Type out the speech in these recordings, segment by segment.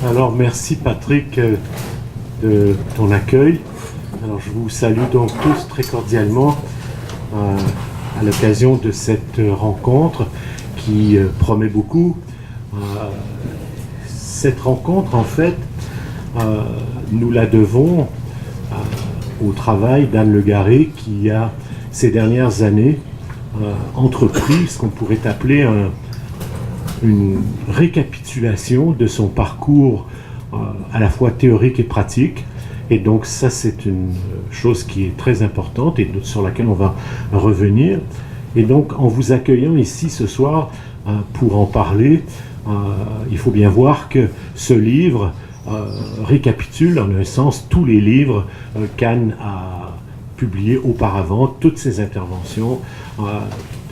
Alors, merci Patrick de ton accueil. Alors, je vous salue donc tous très cordialement à l'occasion de cette rencontre qui promet beaucoup. Cette rencontre, en fait, nous la devons au travail d'Anne Le Garé qui a, ces dernières années, entrepris ce qu'on pourrait appeler une récapitulation de son parcours à la fois théorique et pratique. Et donc ça, c'est une chose qui est très importante et sur laquelle on va revenir. Et donc, en vous accueillant ici ce soir pour en parler, il faut bien voir que ce livre récapitule, en un sens, tous les livres qu'Anne a publiés auparavant, toutes ses interventions,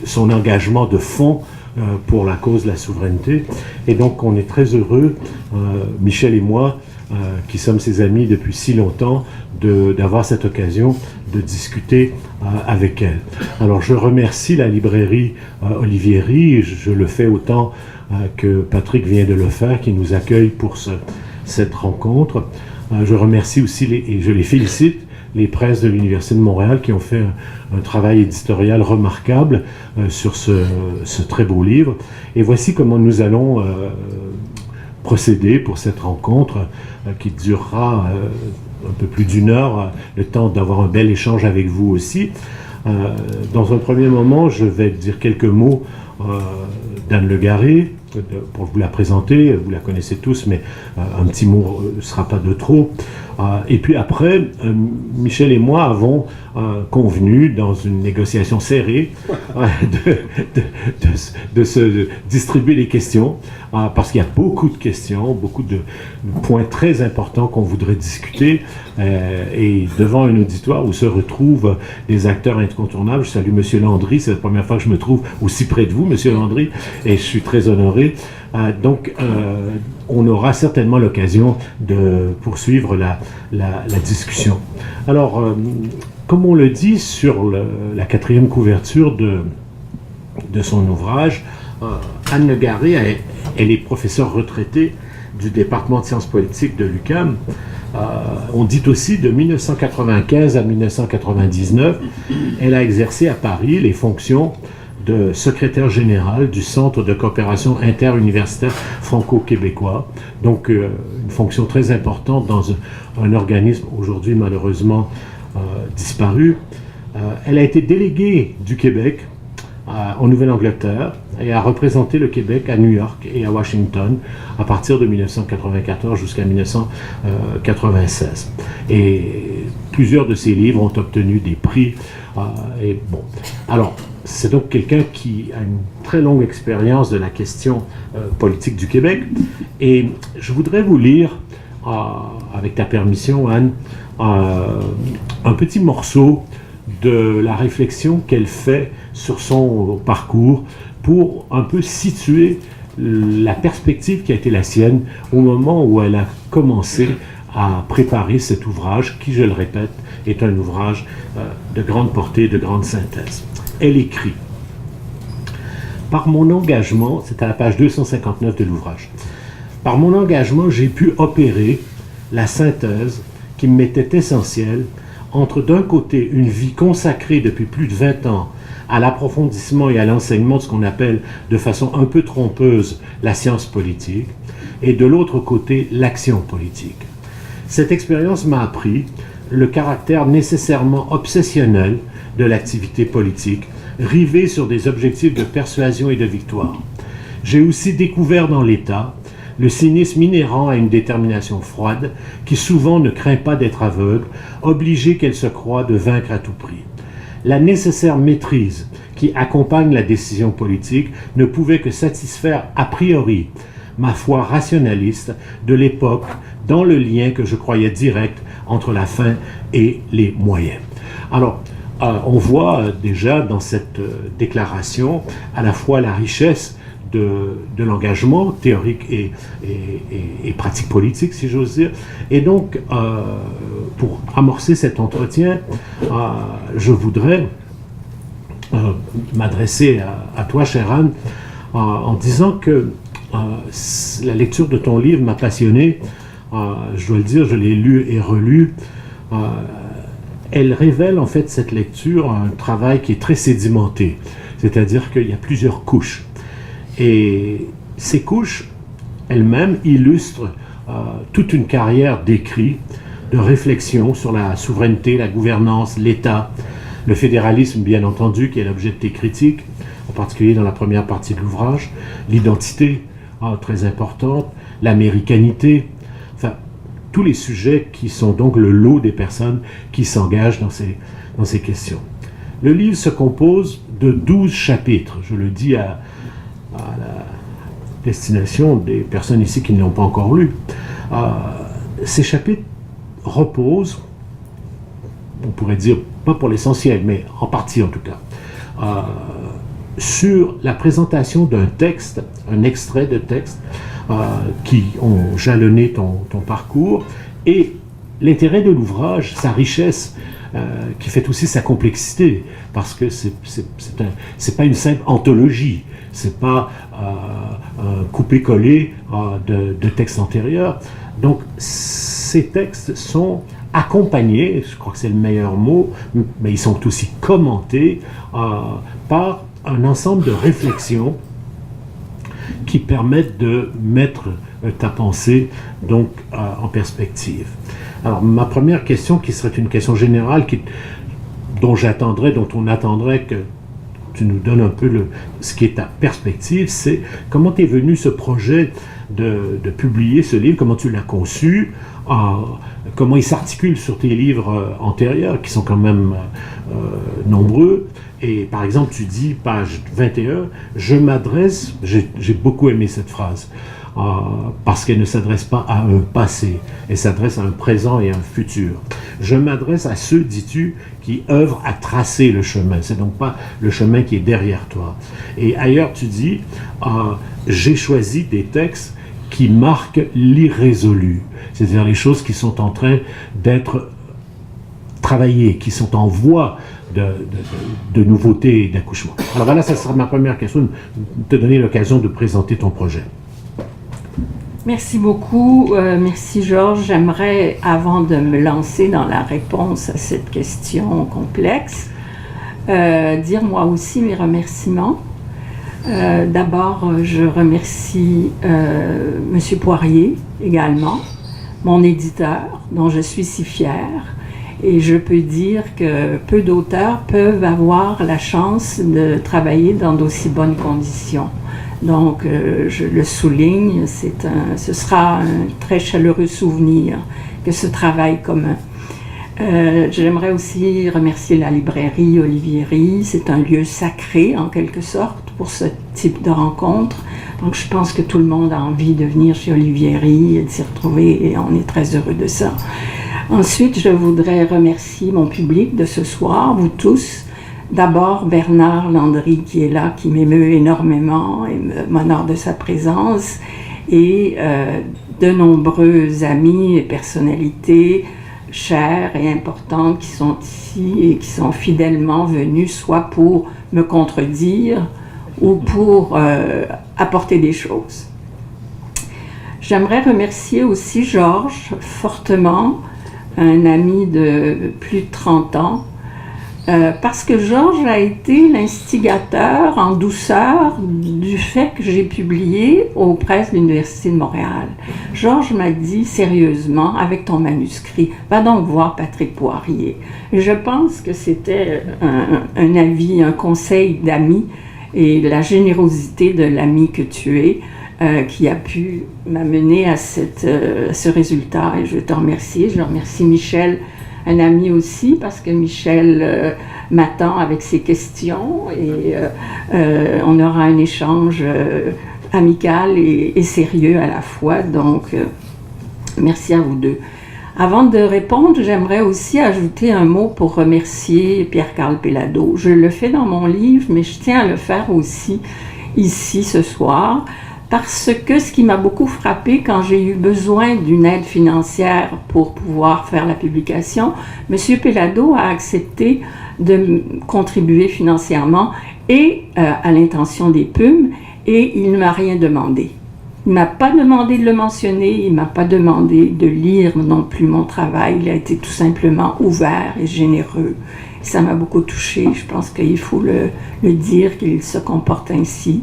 son engagement de fond pour la cause de la souveraineté. Et donc, on est très heureux, Michel et moi, qui sommes ses amis depuis si longtemps, d'avoir cette occasion de discuter avec elle. Alors, je remercie la librairie Olivieri, je le fais autant que Patrick vient de le faire, qui nous accueille pour cette rencontre. Je remercie aussi, et je les félicite, les presses de l'Université de Montréal qui ont fait un travail éditorial remarquable sur ce très beau livre. Et voici comment nous allons procéder pour cette rencontre qui durera un peu plus d'1 heure, le temps d'avoir un bel échange avec vous aussi. Dans un premier moment, je vais dire quelques mots d'Anne Le Garé, pour vous la présenter, vous la connaissez tous, mais un petit mot ne sera pas de trop. Et puis après, Michel et moi avons convenu, dans une négociation serrée, de se distribuer les questions, parce qu'il y a beaucoup de questions, beaucoup de points très importants qu'on voudrait discuter, et devant un auditoire où se retrouvent des acteurs incontournables. Je salue M. Landry, c'est la première fois que je me trouve aussi près de vous, M. Landry, et je suis très honoré. Donc, on aura certainement l'occasion de poursuivre la discussion. Alors, comme on le dit sur la 4e couverture de son ouvrage, Anne Le Garé, elle est professeure retraitée du département de sciences politiques de l'UQAM. On dit aussi de 1995 à 1999, elle a exercé à Paris les fonctions de secrétaire général du Centre de coopération interuniversitaire franco-québécois, donc une fonction très importante dans un organisme aujourd'hui malheureusement disparu. Elle a été déléguée du Québec en Nouvelle-Angleterre et a représenté le Québec à New York et à Washington à partir de 1994 jusqu'à 1996. Et plusieurs de ses livres ont obtenu des prix. Et bon, alors, c'est donc quelqu'un qui a une très longue expérience de la question politique du Québec. Et je voudrais vous lire, avec ta permission, Anne, un petit morceau de la réflexion qu'elle fait sur son parcours pour un peu situer la perspective qui a été la sienne au moment où elle a commencé à préparer cet ouvrage qui, je le répète, est un ouvrage de grande portée, de grande synthèse. Elle écrit « Par mon engagement », c'est à la page 259 de l'ouvrage, « Par mon engagement, j'ai pu opérer la synthèse qui m'était essentielle entre d'un côté une vie consacrée depuis plus de 20 ans à l'approfondissement et à l'enseignement de ce qu'on appelle de façon un peu trompeuse la science politique, et de l'autre côté l'action politique. Cette expérience m'a appris le caractère nécessairement obsessionnel de l'activité politique, rivée sur des objectifs de persuasion et de victoire. J'ai aussi découvert dans l'État le cynisme inhérent à une détermination froide qui souvent ne craint pas d'être aveugle, obligée qu'elle se croit de vaincre à tout prix. La nécessaire maîtrise qui accompagne la décision politique ne pouvait que satisfaire a priori ma foi rationaliste de l'époque dans le lien que je croyais direct entre la fin et les moyens. Alors, on voit déjà dans cette déclaration à la fois la richesse de l'engagement théorique et pratique politique, si j'ose dire. Et donc, pour amorcer cet entretien, je voudrais m'adresser à toi, chère Anne, en disant que la lecture de ton livre m'a passionné. Je dois le dire, je l'ai lu et relu. Elle révèle en fait cette lecture un travail qui est très sédimenté, c'est-à-dire qu'il y a plusieurs couches. Et ces couches elles-mêmes illustrent toute une carrière d'écrit, de réflexion sur la souveraineté, la gouvernance, l'État, le fédéralisme bien entendu qui est l'objet de tes critiques, en particulier dans la première partie de l'ouvrage, l'identité très importante, l'américanité, enfin tous les sujets qui sont donc le lot des personnes qui s'engagent dans ces questions. Le livre se compose de 12 chapitres, je le dis à la destination des personnes ici qui ne l'ont pas encore lu. Ces chapitres reposent, on pourrait dire, pas pour l'essentiel, mais en partie en tout cas, sur la présentation d'un texte, un extrait de texte qui ont jalonné ton parcours, et l'intérêt de l'ouvrage, sa richesse, qui fait aussi sa complexité, parce que c'est pas une simple anthologie, c'est pas un coupé-collé de textes antérieurs. Donc ces textes sont accompagnés, je crois que c'est le meilleur mot, mais ils sont aussi commentés par un ensemble de réflexions qui permettent de mettre ta pensée donc en perspective. Alors ma première question, qui serait une question générale, dont on attendrait que tu nous donnes un peu ce qui est ta perspective, c'est comment t'es venu ce projet de publier ce livre, comment tu l'as conçu, comment il s'articule sur tes livres antérieurs, qui sont quand même nombreux. Et par exemple, tu dis, page 21, je m'adresse, j'ai beaucoup aimé cette phrase, parce qu'elle ne s'adresse pas à un passé, elle s'adresse à un présent et à un futur. Je m'adresse à ceux, dis-tu, qui œuvrent à tracer le chemin. C'est donc pas le chemin qui est derrière toi. Et ailleurs, tu dis, j'ai choisi des textes qui marquent l'irrésolu, c'est-à-dire les choses qui sont en train d'être travaillées, qui sont en voie de nouveautés et d'accouchement. Alors voilà, ça sera ma première question, de te donner l'occasion de présenter ton projet. Merci beaucoup. Merci Georges. J'aimerais, avant de me lancer dans la réponse à cette question complexe, dire moi aussi mes remerciements. D'abord, je remercie M. Poirier également, mon éditeur, dont je suis si fière. Et je peux dire que peu d'auteurs peuvent avoir la chance de travailler dans d'aussi bonnes conditions. Donc, je le souligne, ce sera un très chaleureux souvenir que ce travail commun. J'aimerais aussi remercier la librairie Olivieri. C'est un lieu sacré, en quelque sorte, pour ce type de rencontre. Donc, je pense que tout le monde a envie de venir chez Olivieri et de s'y retrouver, et on est très heureux de ça. Ensuite, je voudrais remercier mon public de ce soir, vous tous. D'abord, Bernard Landry qui est là, qui m'émeut énormément et m'honore de sa présence, et de nombreux amis et personnalités chères et importantes qui sont ici et qui sont fidèlement venus, soit pour me contredire ou pour apporter des choses. J'aimerais remercier aussi Georges fortement, un ami de plus de 30 ans, parce que Georges a été l'instigateur en douceur du fait que j'ai publié aux presses de l'Université de Montréal. Georges m'a dit sérieusement, avec ton manuscrit, va donc voir Patrick Poirier. Et je pense que c'était un avis, un conseil d'ami, et la générosité de l'ami que tu es, qui a pu m'amener à ce résultat, et je veux te remercier. Je remercie Michel, un ami aussi, parce que Michel m'attend avec ses questions, et on aura un échange amical et sérieux à la fois, donc merci à vous deux. Avant de répondre, j'aimerais aussi ajouter un mot pour remercier Pierre-Carl Péladeau. Je le fais dans mon livre, mais je tiens à le faire aussi ici ce soir, parce que ce qui m'a beaucoup frappé quand j'ai eu besoin d'une aide financière pour pouvoir faire la publication, M. Péladeau a accepté de contribuer financièrement et à l'intention des PUM, et il ne m'a rien demandé. Il ne m'a pas demandé de le mentionner, il ne m'a pas demandé de lire non plus mon travail. Il a été tout simplement ouvert et généreux. Ça m'a beaucoup touchée. Je pense qu'il faut le dire, qu'il se comporte ainsi.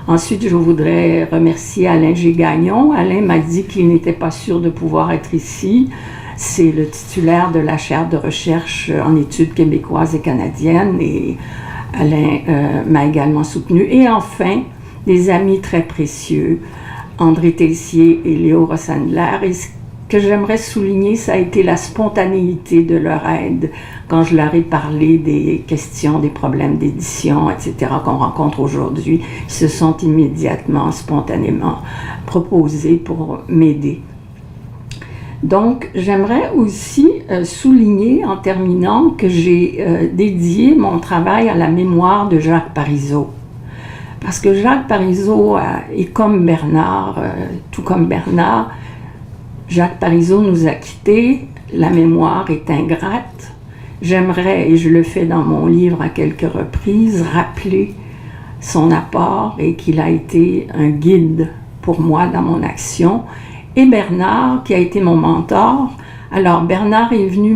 Ensuite, je voudrais remercier Alain G. Gagnon. Alain m'a dit qu'il n'était pas sûr de pouvoir être ici. C'est le titulaire de la chaire de recherche en études québécoises et canadiennes. Et Alain m'a également soutenu. Et enfin, des amis très précieux, André Tessier et Léo Rossandler. Et ce que j'aimerais souligner, ça a été la spontanéité de leur aide quand je leur ai parlé des questions, des problèmes d'édition, etc., qu'on rencontre aujourd'hui. Ils se sont immédiatement, spontanément proposés pour m'aider. Donc, j'aimerais aussi souligner en terminant que j'ai dédié mon travail à la mémoire de Jacques Parizeau. Parce que Jacques Parizeau est comme Bernard, tout comme Bernard, Jacques Parizeau nous a quittés, la mémoire est ingrate. J'aimerais, et je le fais dans mon livre à quelques reprises, rappeler son apport et qu'il a été un guide pour moi dans mon action. Et Bernard, qui a été mon mentor, alors Bernard est venu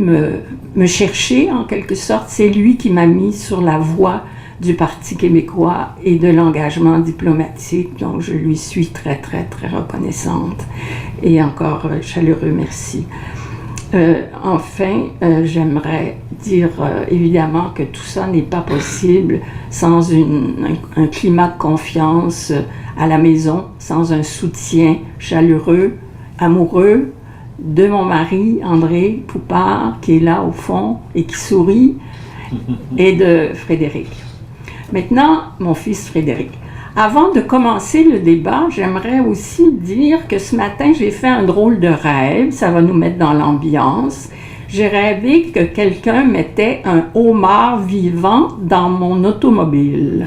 me chercher en quelque sorte, c'est lui qui m'a mis sur la voie du Parti québécois et de l'engagement diplomatique, donc je lui suis très, très, très reconnaissante. Et encore chaleureux merci. Enfin, j'aimerais dire évidemment que tout ça n'est pas possible sans un climat de confiance à la maison, sans un soutien chaleureux, amoureux de mon mari, André Poupard, qui est là au fond et qui sourit, et de Frédéric. Maintenant, mon fils Frédéric. Avant de commencer le débat, j'aimerais aussi dire que ce matin, j'ai fait un drôle de rêve. Ça va nous mettre dans l'ambiance. J'ai rêvé que quelqu'un mettait un homard vivant dans mon automobile.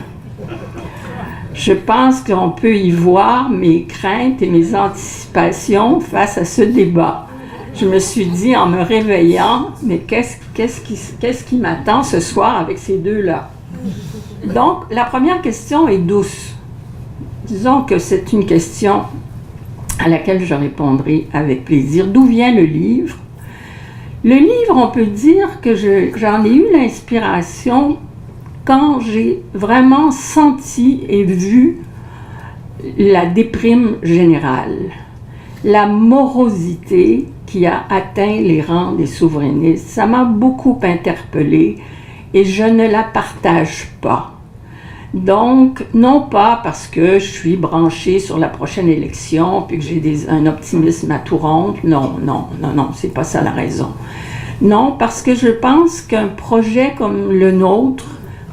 Je pense qu'on peut y voir mes craintes et mes anticipations face à ce débat. Je me suis dit en me réveillant, mais qu'est-ce qui m'attend ce soir avec ces deux-là? Donc, la première question est douce. Disons que c'est une question à laquelle je répondrai avec plaisir. D'où vient le livre? Le livre, on peut dire que j'en ai eu l'inspiration quand j'ai vraiment senti et vu la déprime générale, la morosité qui a atteint les rangs des souverainistes. Ça m'a beaucoup interpellée et je ne la partage pas. Donc, non pas parce que je suis branchée sur la prochaine élection puis que j'ai un optimisme à tout rompre. Non, c'est pas ça la raison. Non, parce que je pense qu'un projet comme le nôtre,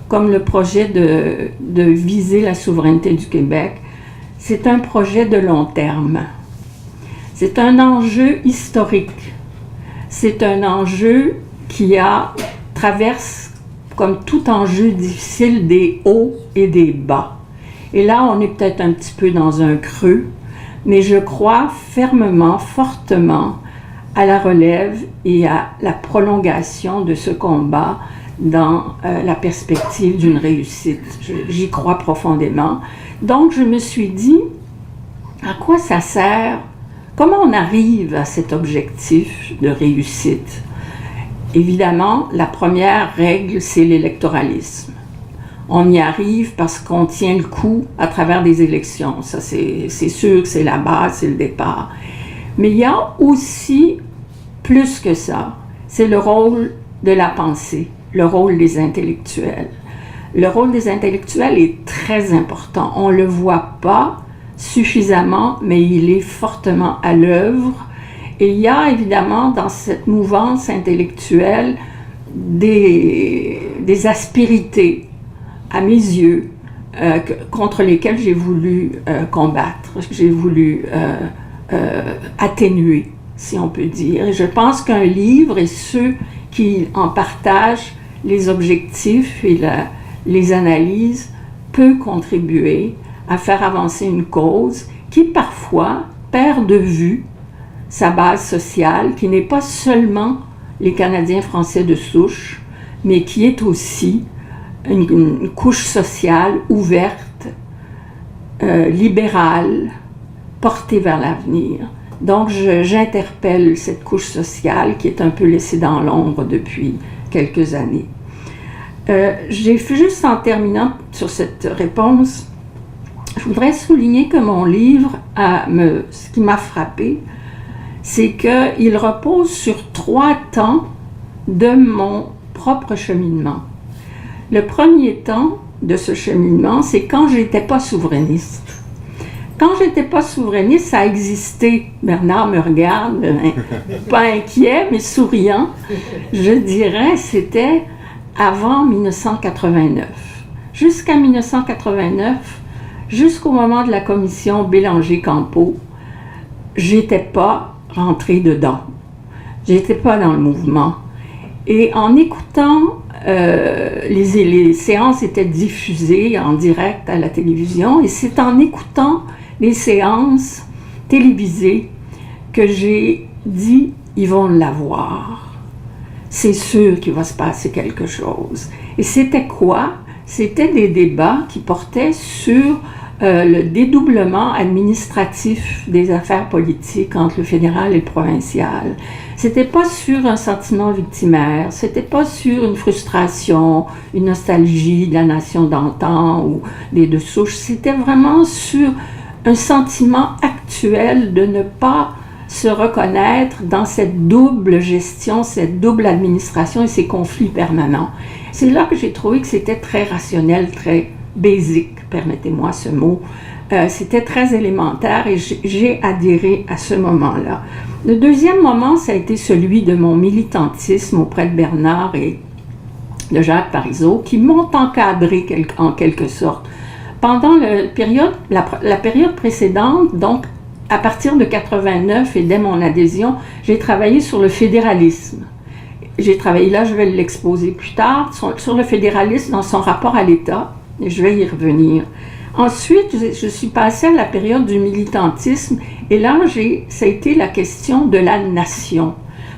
comme le projet de viser la souveraineté du Québec, c'est un projet de long terme. C'est un enjeu historique. C'est un enjeu qui traverse, comme tout enjeu difficile, des hauts et des bas. Et là, on est peut-être un petit peu dans un creux, mais je crois fermement, fortement à la relève et à la prolongation de ce combat dans la perspective d'une réussite. J'y crois profondément. Donc, je me suis dit, à quoi ça sert? Comment on arrive à cet objectif de réussite? Évidemment, la première règle, c'est l'électoralisme. On y arrive parce qu'on tient le coup à travers des élections. Ça, c'est sûr que c'est la base, c'est le départ. Mais il y a aussi plus que ça. C'est le rôle de la pensée, le rôle des intellectuels. Le rôle des intellectuels est très important. On ne le voit pas suffisamment, mais il est fortement à l'œuvre. Et il y a évidemment dans cette mouvance intellectuelle des aspérités, à mes yeux, contre lesquelles j'ai voulu combattre, j'ai voulu atténuer, si on peut dire. Et je pense qu'un livre et ceux qui en partagent les objectifs et les analyses peut contribuer à faire avancer une cause qui parfois perd de vue sa base sociale, qui n'est pas seulement les Canadiens français de souche, mais qui est aussi une couche sociale ouverte, libérale, portée vers l'avenir. Donc, j'interpelle cette couche sociale qui est un peu laissée dans l'ombre depuis quelques années. J'ai juste en terminant sur cette réponse, je voudrais souligner que mon livre, ce qui m'a frappé, c'est qu'il repose sur 3 temps de mon propre cheminement. Le premier temps de ce cheminement, c'est quand j'étais pas souverainiste. Quand j'étais pas souverainiste, ça existait. Bernard me regarde, pas inquiet, mais souriant. Je dirais, c'était avant 1989. Jusqu'à 1989, jusqu'au moment de la commission Bélanger-Campeau, j'étais pas rentrée dedans. J'étais pas dans le mouvement. Et en écoutant, les séances étaient diffusées en direct à la télévision, et c'est en écoutant les séances télévisées que j'ai dit, ils vont l'avoir. C'est sûr qu'il va se passer quelque chose. Et c'était quoi? C'était des débats qui portaient sur le dédoublement administratif des affaires politiques entre le fédéral et le provincial. C'était pas sur un sentiment victimaire, c'était pas sur une frustration, une nostalgie de la nation d'antan ou des deux souches, c'était vraiment sur un sentiment actuel de ne pas se reconnaître dans cette double gestion, cette double administration et ces conflits permanents. C'est là que j'ai trouvé que c'était très rationnel, très basic, permettez-moi ce mot. C'était très élémentaire et j'ai adhéré à ce moment-là. Le deuxième moment, ça a été celui de mon militantisme auprès de Bernard et de Jacques Parizeau, qui m'ont encadré en quelque sorte. Pendant la période précédente, donc à partir de 89 et dès mon adhésion, j'ai travaillé sur le fédéralisme. J'ai travaillé là, je vais l'exposer plus tard, sur le fédéralisme dans son rapport à l'État, et je vais y revenir. Ensuite, je suis passée à la période du militantisme, et là, ça a été la question de la nation.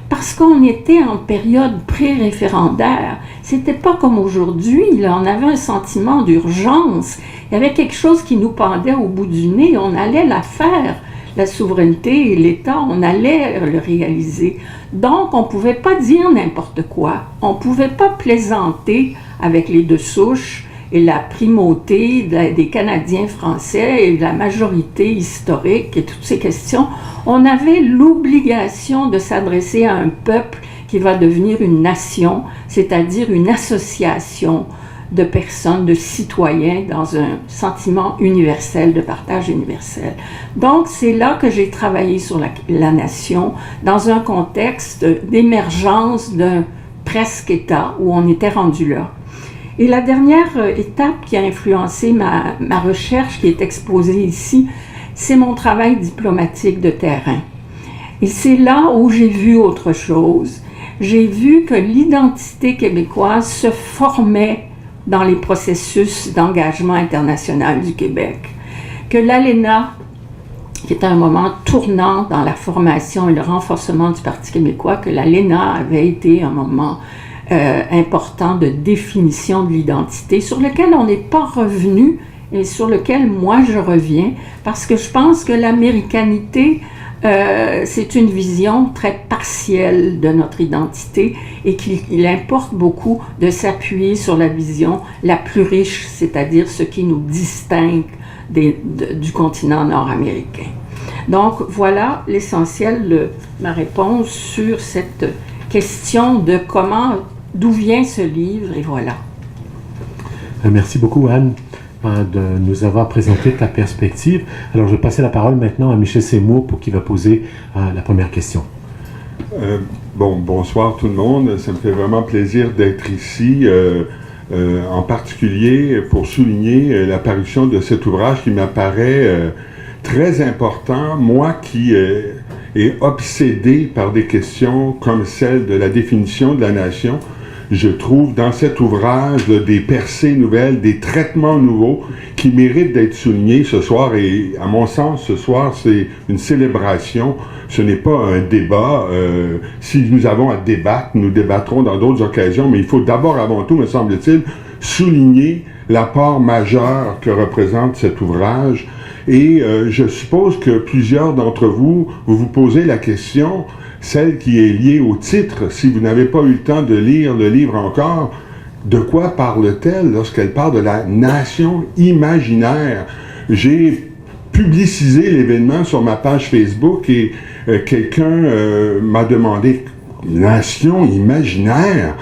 Parce qu'on était en période pré-référendaire, c'était pas comme aujourd'hui, là, on avait un sentiment d'urgence, il y avait quelque chose qui nous pendait au bout du nez, on allait la faire, la souveraineté et l'État, on allait le réaliser. Donc, on ne pouvait pas dire n'importe quoi, on ne pouvait pas plaisanter avec les deux souches et la primauté des Canadiens français et la majorité historique et toutes ces questions. On avait l'obligation de s'adresser à un peuple qui va devenir une nation, c'est-à-dire une association de personnes, de citoyens dans un sentiment universel, de partage universel. Donc, c'est là que j'ai travaillé sur la nation dans un contexte d'émergence d'un presque État où on était rendu là. Et la dernière étape qui a influencé ma recherche, qui est exposée ici, c'est mon travail diplomatique de terrain. Et c'est là où j'ai vu autre chose. J'ai vu que l'identité québécoise se formait dans les processus d'engagement international du Québec. Que l'ALENA, qui est un moment tournant dans la formation et le renforcement du Parti québécois, que l'ALENA avait été un moment important de définition de l'identité, sur lequel on n'est pas revenu et sur lequel moi je reviens, parce que je pense que l'américanité, c'est une vision très partielle de notre identité et qu'il importe beaucoup de s'appuyer sur la vision la plus riche, c'est-à-dire ce qui nous distingue du continent nord-américain. Donc voilà l'essentiel de ma réponse sur cette question de d'où vient ce livre, et voilà. Merci beaucoup, Anne, de nous avoir présenté ta perspective. Alors, je vais passer la parole maintenant à Michel Seymour pour qu'il va poser la première question. Bonsoir tout le monde. Ça me fait vraiment plaisir d'être ici, en particulier pour souligner l'apparition de cet ouvrage qui m'apparaît très important. Moi qui est obsédé par des questions comme celle de la définition de la nation, je trouve dans cet ouvrage des percées nouvelles, des traitements nouveaux qui méritent d'être soulignés ce soir. Et à mon sens, ce soir, c'est une célébration. Ce n'est pas un débat. Si nous avons à débattre, nous débattrons dans d'autres occasions, mais il faut d'abord, avant tout, me semble-t-il, souligner l'apport majeur que représente cet ouvrage Et je suppose que plusieurs d'entre vous, vous posez la question, celle qui est liée au titre, si vous n'avez pas eu le temps de lire le livre encore, de quoi parle-t-elle lorsqu'elle parle de la nation imaginaire? J'ai publicisé l'événement sur ma page Facebook et quelqu'un m'a demandé « nation imaginaire ?»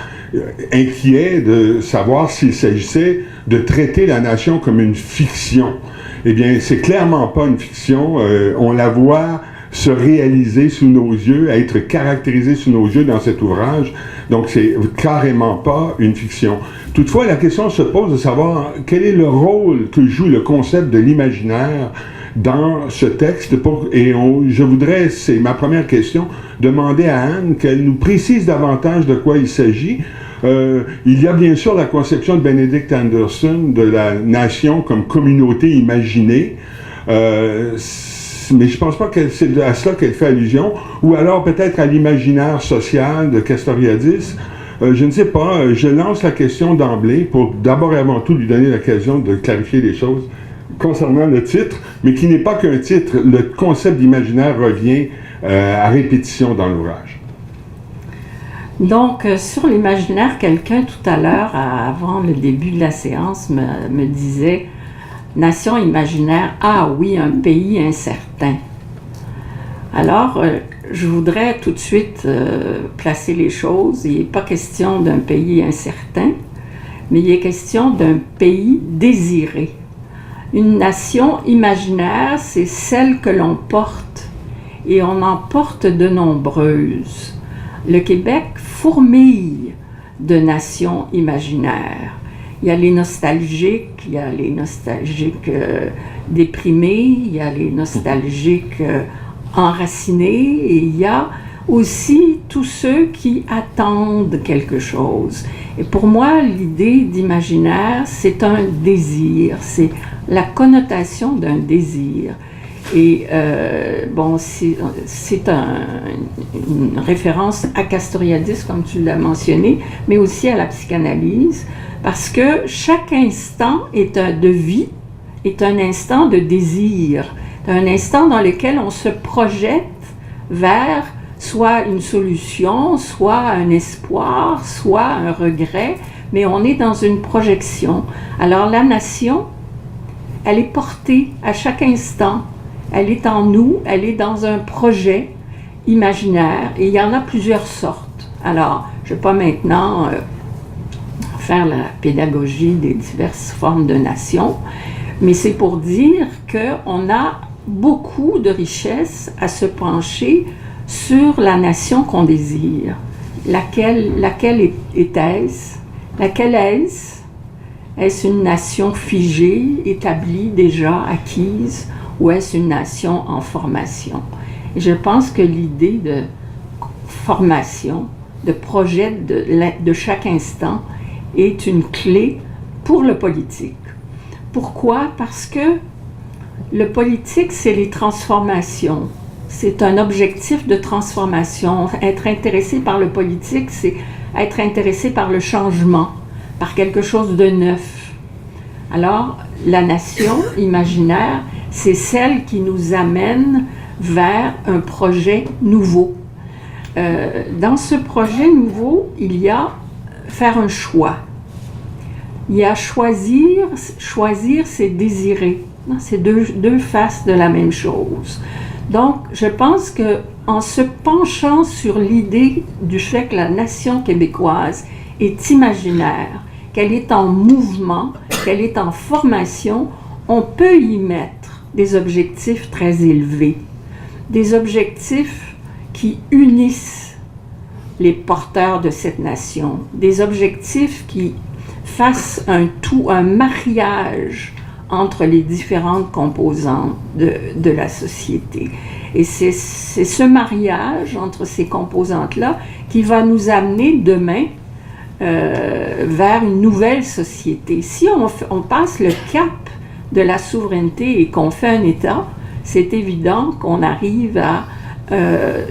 inquiet de savoir s'il s'agissait de traiter la nation comme une fiction. Eh bien, c'est clairement pas une fiction. On la voit se réaliser sous nos yeux, être caractérisée sous nos yeux dans cet ouvrage. Donc, c'est carrément pas une fiction. Toutefois, la question se pose de savoir quel est le rôle que joue le concept de l'imaginaire dans ce texte. Je voudrais, c'est ma première question, demander à Anne qu'elle nous précise davantage de quoi il s'agit. Il y a bien sûr la conception de Benedict Anderson de la nation comme communauté imaginée, mais je ne pense pas que c'est à cela qu'elle fait allusion, ou alors peut-être à l'imaginaire social de Castoriadis. Je ne sais pas, je lance la question d'emblée pour d'abord et avant tout lui donner l'occasion de clarifier les choses concernant le titre, mais qui n'est pas qu'un titre. Le concept d'imaginaire revient à répétition dans l'ouvrage. Donc, sur l'imaginaire, quelqu'un tout à l'heure, avant le début de la séance, me disait « Nation imaginaire, ah oui, un pays incertain ». Alors, je voudrais tout de suite placer les choses. Il n'est pas question d'un pays incertain, mais il est question d'un pays désiré. Une nation imaginaire, c'est celle que l'on porte, et on en porte de nombreuses. Le Québec fourmille de nations imaginaires. Il y a les nostalgiques, il y a les nostalgiques déprimés, il y a les nostalgiques enracinés, et il y a aussi tous ceux qui attendent quelque chose. Et pour moi, l'idée d'imaginaire, c'est un désir, c'est la connotation d'un désir. Et bon, c'est une référence à Castoriadis, comme tu l'as mentionné, mais aussi à la psychanalyse, parce que chaque instant de vie est un instant de désir, un instant dans lequel on se projette vers soit une solution, soit un espoir, soit un regret, mais on est dans une projection. Alors la nation, elle est portée à chaque instant, elle est en nous, elle est dans un projet imaginaire, et il y en a plusieurs sortes. Alors, je ne vais pas maintenant faire la pédagogie des diverses formes de nation, mais c'est pour dire qu'on a beaucoup de richesses à se pencher sur la nation qu'on désire. Laquelle est-ce? Laquelle est-ce? Est-ce une nation figée, établie, déjà acquise, ou est-ce une nation en formation? Et je pense que l'idée de formation, de projet de chaque instant, est une clé pour le politique. Pourquoi? Parce que le politique, c'est les transformations. C'est un objectif de transformation. Être intéressé par le politique, c'est être intéressé par le changement, par quelque chose de neuf. Alors, la nation imaginaire, c'est celle qui nous amène vers un projet nouveau. Dans ce projet nouveau, il y a faire un choix. Il y a choisir, c'est désirer. C'est deux faces de la même chose. Donc, je pense qu'en se penchant sur l'idée du fait que la nation québécoise est imaginaire, qu'elle est en mouvement, qu'elle est en formation, on peut y mettre des objectifs très élevés, des objectifs qui unissent les porteurs de cette nation, des objectifs qui fassent un mariage entre les différentes composantes de la société. Et c'est ce mariage entre ces composantes-là qui va nous amener demain vers une nouvelle société. Si on passe le cap de la souveraineté et qu'on fait un État, c'est évident qu'on arrive à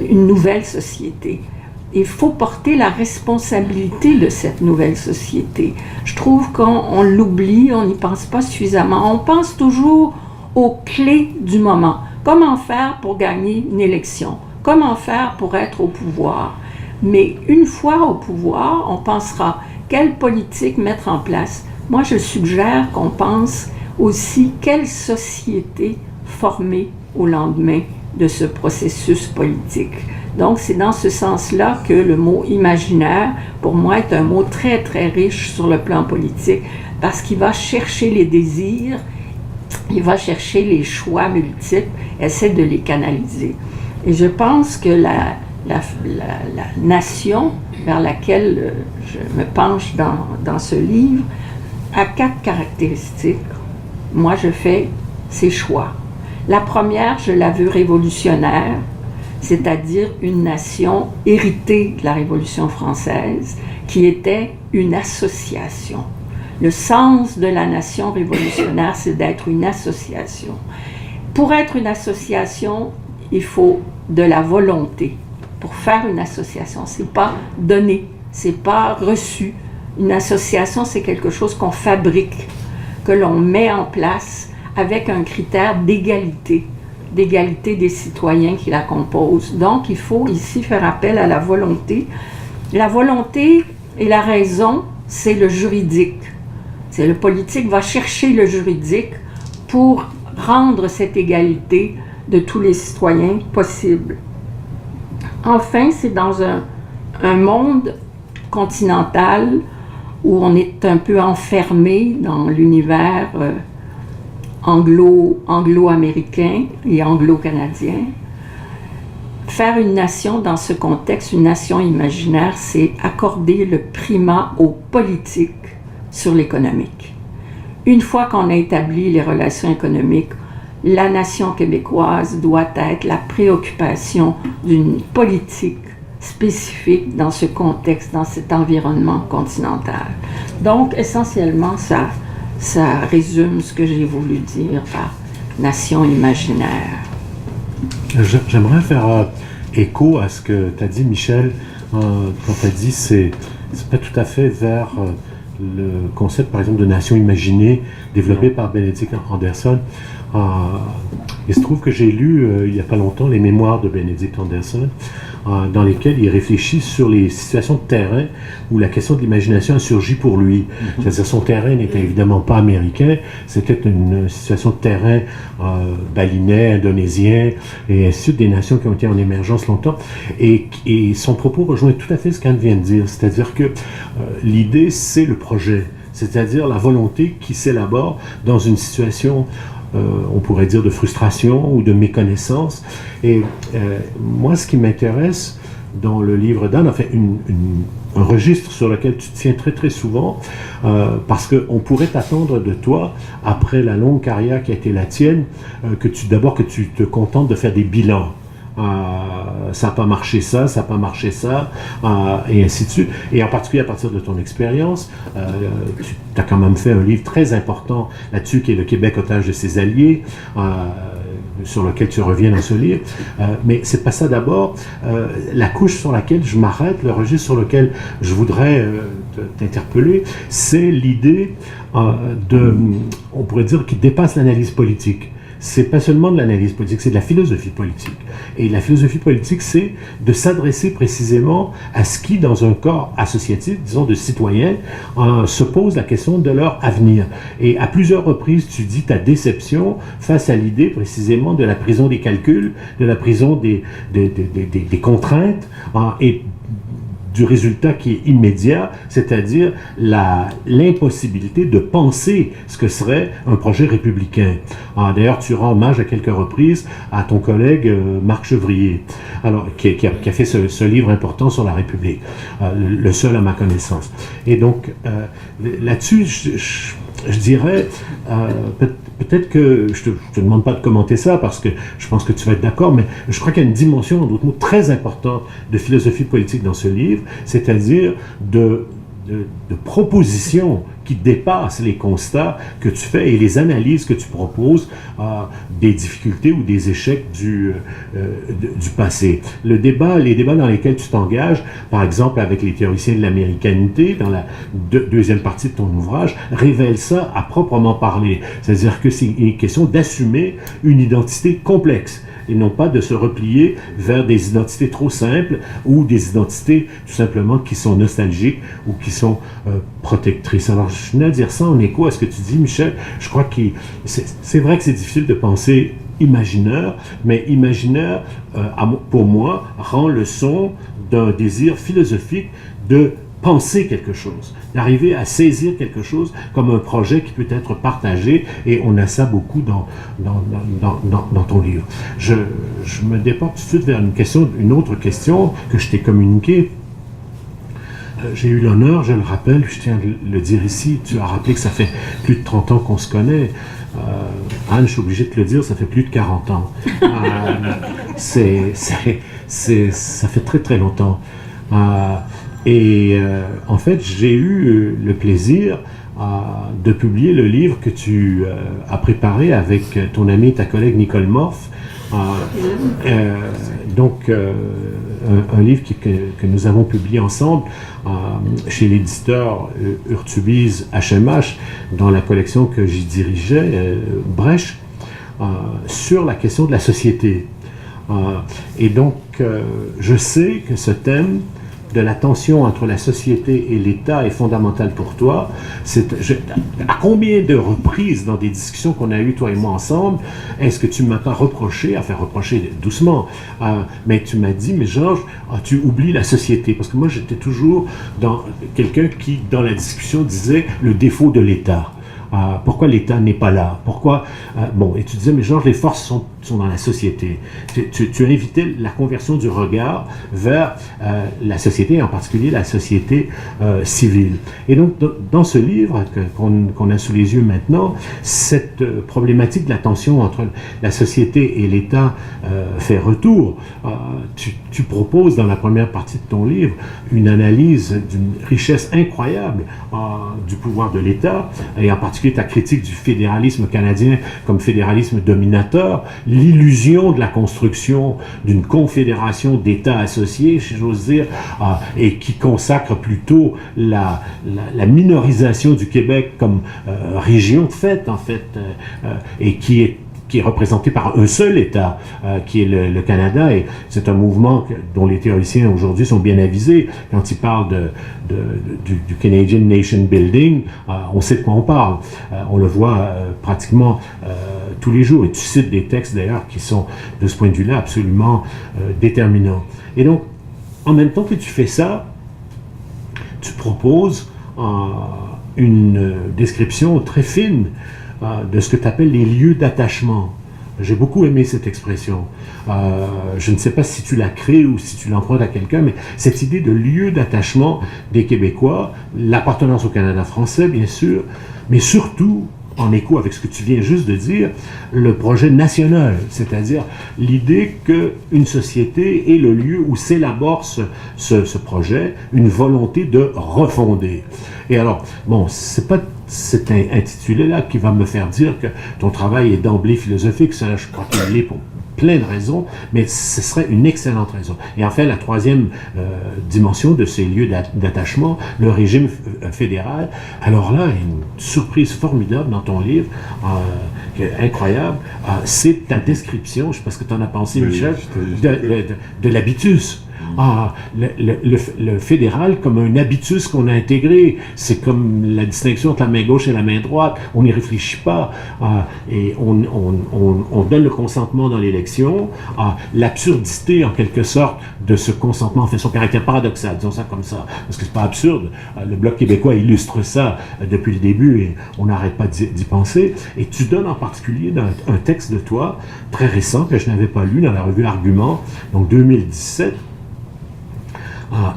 une nouvelle société. Il faut porter la responsabilité de cette nouvelle société. Je trouve qu'on l'oublie, on n'y pense pas suffisamment. On pense toujours aux clés du moment. Comment faire pour gagner une élection? Comment faire pour être au pouvoir? Mais une fois au pouvoir, on pensera quelle politique mettre en place. Moi, je suggère qu'on pense aussi quelle société former au lendemain de ce processus politique. Donc, c'est dans ce sens-là que le mot imaginaire, pour moi, est un mot très, très riche sur le plan politique, parce qu'il va chercher les désirs, il va chercher les choix multiples, essaie de les canaliser. Et je pense que la nation vers laquelle je me penche dans ce livre a 4 caractéristiques. Moi, je fais ces choix. La première, je la veux révolutionnaire, c'est-à-dire une nation héritée de la Révolution française, qui était une association. Le sens de la nation révolutionnaire, c'est d'être une association. Pour être une association, il faut de la volonté. Pour faire une association, c'est pas donné, c'est pas reçu. Une association, c'est quelque chose qu'on fabrique, que l'on met en place avec un critère d'égalité des citoyens qui la composent. Donc, il faut ici faire appel à la volonté. La volonté et la raison, c'est le juridique. Le politique va chercher le juridique pour rendre cette égalité de tous les citoyens possible. Enfin, c'est dans un monde continental où on est un peu enfermé dans l'univers anglo-américain et anglo-canadien. Faire une nation dans ce contexte, une nation imaginaire, c'est accorder le primat aux politiques sur l'économique. Une fois qu'on a établi les relations économiques, la nation québécoise doit être la préoccupation d'une politique spécifique dans ce contexte, dans cet environnement continental. Donc, essentiellement, ça résume ce que j'ai voulu dire par nation imaginaire. J'aimerais faire écho à ce que tu as dit, Michel, quand tu as dit c'est pas tout à fait vers le concept, par exemple, de nation imaginée développé par Benedict Anderson. Il se trouve que j'ai lu il n'y a pas longtemps les mémoires de Benedict Anderson, dans lesquels il réfléchit sur les situations de terrain où la question de l'imagination a surgi pour lui. C'est-à-dire son terrain n'était évidemment pas américain, c'était une situation de terrain balinais, indonésien, et ainsi de suite, des nations qui ont été en émergence longtemps. Et son propos rejoint tout à fait ce qu'Anne vient de dire, c'est-à-dire que l'idée, c'est le projet, c'est-à-dire la volonté qui s'élabore dans une situation on pourrait dire de frustration ou de méconnaissance. Et moi, ce qui m'intéresse dans le livre d'Anne, enfin, un registre sur lequel tu tiens très très souvent, parce qu'on pourrait t'attendre de toi, après la longue carrière qui a été la tienne, que tu te contentes de faire des bilans. Ça n'a pas marché ça n'a pas marché ça, et ainsi de suite. Et en particulier à partir de ton expérience, tu as quand même fait un livre très important là-dessus, qui est Le Québec otage de ses alliés, sur lequel tu reviens dans ce livre. Mais c'est pas ça d'abord. La couche sur laquelle je m'arrête, le registre sur lequel je voudrais t'interpeller, c'est l'idée on pourrait dire, qui dépasse l'analyse politique. C'est pas seulement de l'analyse politique, c'est de la philosophie politique. Et la philosophie politique, c'est de s'adresser précisément à ce qui, dans un corps associatif, disons de citoyens, se pose la question de leur avenir. Et à plusieurs reprises, tu dis ta déception face à l'idée précisément de la prison des calculs, de la prison des contraintes, et du résultat qui est immédiat, c'est-à-dire l'impossibilité de penser ce que serait un projet républicain. D'ailleurs, tu rends hommage à quelques reprises à ton collègue Marc Chevrier, alors, qui a fait ce livre important sur la République, le seul à ma connaissance. Et donc, là-dessus, je dirais, peut-être que je te demande pas de commenter ça parce que je pense que tu vas être d'accord, mais je crois qu'il y a une dimension, en d'autres mots, très importante de philosophie politique dans ce livre, c'est-à-dire de de propositions qui dépassent les constats que tu fais et les analyses que tu proposes des difficultés ou des échecs du passé. Les débats dans lesquels tu t'engages, par exemple avec les théoriciens de l'américanité, dans la deuxième partie de ton ouvrage, révèlent ça à proprement parler. C'est-à-dire que c'est une question d'assumer une identité complexe et non pas de se replier vers des identités trop simples ou des identités tout simplement qui sont nostalgiques ou qui sont protectrices. Alors, je venais à dire ça en écho à ce que tu dis, Michel. Je crois que c'est vrai que c'est difficile de penser imaginaire, mais imaginaire, pour moi, rend le son d'un désir philosophique de penser quelque chose, d'arriver à saisir quelque chose comme un projet qui peut être partagé, et on a ça beaucoup dans ton livre. Je me déporte tout de suite vers une autre question que je t'ai communiquée. J'ai eu l'honneur, je le rappelle, je tiens à le dire ici, tu as rappelé que ça fait plus de 30 ans qu'on se connaît. Anne, je suis obligé de te le dire, ça fait plus de 40 ans. Ça fait très très longtemps. En fait, j'ai eu le plaisir de publier le livre que tu as préparé avec ton ami et ta collègue Nicole Morph. Un livre que nous avons publié ensemble chez l'éditeur Urtubise HMH, dans la collection que j'y dirigeais, Brèche, sur la question de la société. Je sais que ce thème de la tension entre la société et l'État est fondamental pour toi. À combien de reprises dans des discussions qu'on a eues, toi et moi ensemble, est-ce que tu ne m'as pas reproché, reprocher doucement, mais tu m'as dit, mais Georges, tu oublies la société? Parce que moi, j'étais toujours quelqu'un qui, dans la discussion, disait le défaut de l'État. Pourquoi l'État n'est pas là? Pourquoi et tu disais, mais Georges, les forces sont dans la société. Tu as invité la conversion du regard vers la société, en particulier la société civile. Et donc, dans ce livre qu'on a sous les yeux maintenant, cette problématique de la tension entre la société et l'État fait retour. Tu proposes dans la première partie de ton livre une analyse d'une richesse incroyable du pouvoir de l'État, et en particulier ta critique du fédéralisme canadien comme fédéralisme dominateur, l'illusion de la construction d'une confédération d'États associés, si j'ose dire, et qui consacre plutôt la minorisation du Québec comme région de fait, en fait, et qui est représenté par un seul État, qui est le Canada, et c'est un mouvement dont les théoriciens aujourd'hui sont bien avisés. Quand ils parlent du Canadian Nation Building, on sait de quoi on parle. On le voit pratiquement tous les jours, et tu cites des textes d'ailleurs qui sont, de ce point de vue-là, absolument déterminants. Et donc, en même temps que tu fais ça, tu proposes une description très fine de ce que tu appelles les lieux d'attachement. J'ai beaucoup aimé cette expression. Je ne sais pas si tu la crées ou si tu l'empruntes à quelqu'un, mais cette idée de lieu d'attachement des Québécois, l'appartenance au Canada français, bien sûr, mais surtout, en écho avec ce que tu viens juste de dire, le projet national, c'est-à-dire l'idée qu'une société est le lieu où s'élabore ce projet, une volonté de refonder. Et alors, c'est pas cet intitulé-là qui va me faire dire que ton travail est d'emblée philosophique. Ça, je crois qu'il l'est pour plein de raisons, mais ce serait une excellente raison. Et enfin, la troisième dimension de ces lieux d'attachement, le régime fédéral. Alors là, une surprise formidable dans ton livre, incroyable, c'est ta description, je ne sais pas ce que tu en as pensé, Michel, de l'habitus. Le fédéral comme un habitus qu'on a intégré. C'est comme la distinction entre la main gauche et la main droite. On n'y réfléchit pas. Et on donne le consentement dans l'élection. L'absurdité, en quelque sorte, de ce consentement, en fait, son caractère paradoxal, disons ça comme ça, parce que c'est pas absurde. Le Bloc québécois illustre ça depuis le début et on n'arrête pas d'y penser. Et tu donnes en particulier dans un texte de toi, très récent, que je n'avais pas lu, dans la revue Argument, donc 2017,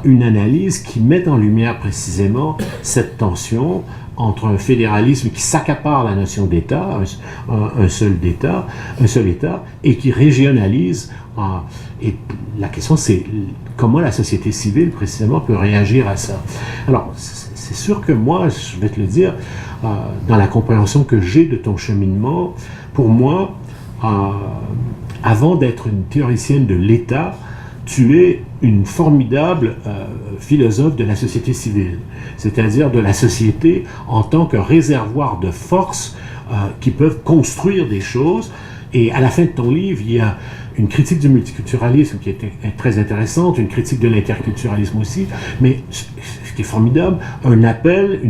une analyse qui met en lumière précisément cette tension entre un fédéralisme qui s'accapare la notion d'État, un seul État, et qui régionalise. Et la question, c'est comment la société civile, précisément, peut réagir à ça. Alors, c'est sûr que moi, je vais te le dire, dans la compréhension que j'ai de ton cheminement, pour moi, avant d'être une théoricienne de l'État, tu es une formidable philosophe de la société civile, c'est-à-dire de la société en tant que réservoir de forces qui peuvent construire des choses. Et à la fin de ton livre, il y a une critique du multiculturalisme qui est très intéressante, une critique de l'interculturalisme aussi, mais ce qui est formidable, un appel,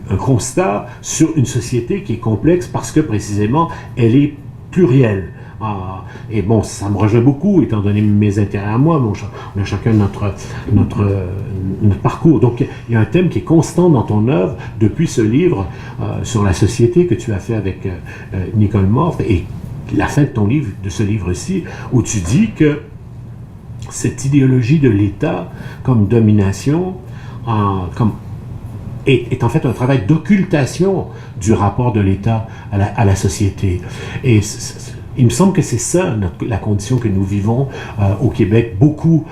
un constat sur une société qui est complexe parce que précisément, elle est plurielle. Et bon, ça me rejoint beaucoup, étant donné mes intérêts à moi. Bon, on a chacun notre parcours. Donc, il y a un thème qui est constant dans ton œuvre depuis ce livre sur la société que tu as fait avec Nicole Morte et la fin de ton livre, de ce livre-ci, où tu dis que cette idéologie de l'État comme domination, est en fait un travail d'occultation du rapport de l'État à la société. Et il me semble que c'est ça la condition que nous vivons au Québec beaucoup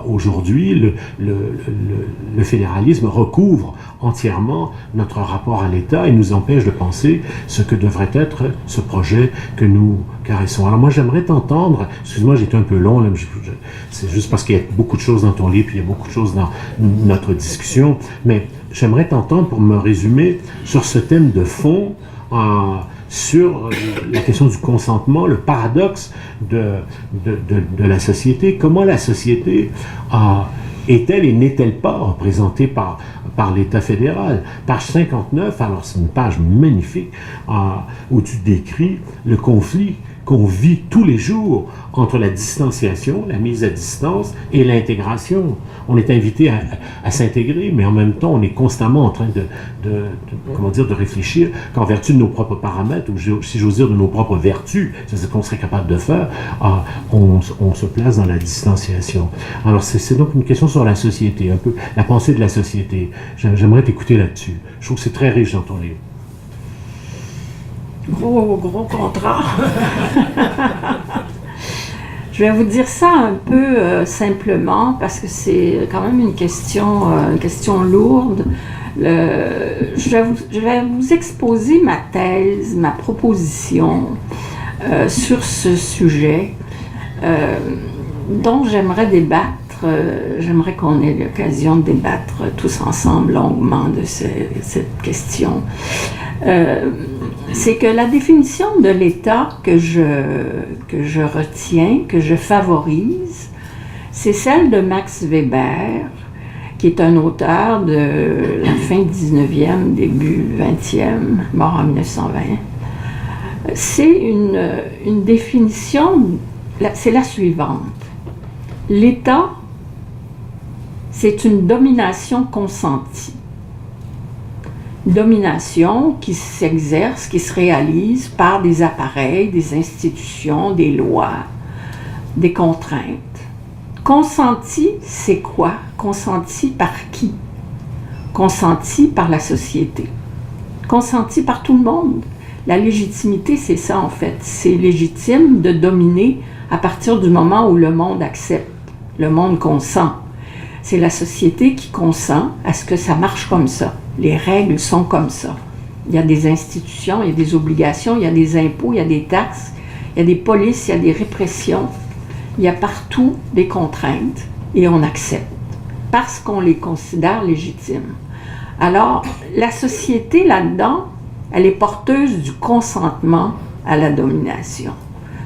aujourd'hui. Le fédéralisme recouvre entièrement notre rapport à l'État et nous empêche de penser ce que devrait être ce projet que nous caressons. Alors moi j'aimerais t'entendre, excuse-moi j'étais un peu long, là, c'est juste parce qu'il y a beaucoup de choses dans ton livre, puis il y a beaucoup de choses dans notre discussion, mais j'aimerais t'entendre pour me résumer sur ce thème de fond, sur la question du consentement, le paradoxe de la société. Comment la société est-elle et n'est-elle pas représentée par l'État fédéral? Page 59, alors c'est une page magnifique où tu décris le conflit qu'on vit tous les jours entre la distanciation, la mise à distance et l'intégration. On est invité à s'intégrer, mais en même temps, on est constamment en train de réfléchir qu'en vertu de nos propres paramètres, ou si j'ose dire de nos propres vertus, c'est ce qu'on serait capable de faire, on se place dans la distanciation. Alors, c'est donc une question sur la société, un peu la pensée de la société. J'aimerais t'écouter là-dessus. Je trouve que c'est très riche dans ton livre. Gros contrat. Je vais vous dire ça un peu simplement parce que c'est quand même une question lourde. Je vais vous exposer ma thèse, ma proposition sur ce sujet dont j'aimerais débattre. J'aimerais qu'on ait l'occasion de débattre tous ensemble longuement de cette question. C'est que la définition de l'État que je retiens, que je favorise, c'est celle de Max Weber, qui est un auteur de la fin 19e, début 20e, mort en 1920. C'est une définition, c'est la suivante. L'État, c'est une domination consentie. Domination qui s'exerce, qui se réalise par des appareils, des institutions, des lois, des contraintes. Consenti, c'est quoi? Consenti par qui? Consenti par la société. Consenti par tout le monde. La légitimité, c'est ça en fait. C'est légitime de dominer à partir du moment où le monde accepte, le monde consent. C'est la société qui consent à ce que ça marche comme ça. Les règles sont comme ça. Il y a des institutions, il y a des obligations, il y a des impôts, il y a des taxes, il y a des polices, il y a des répressions. Il y a partout des contraintes et on accepte parce qu'on les considère légitimes. Alors, la société là-dedans, elle est porteuse du consentement à la domination.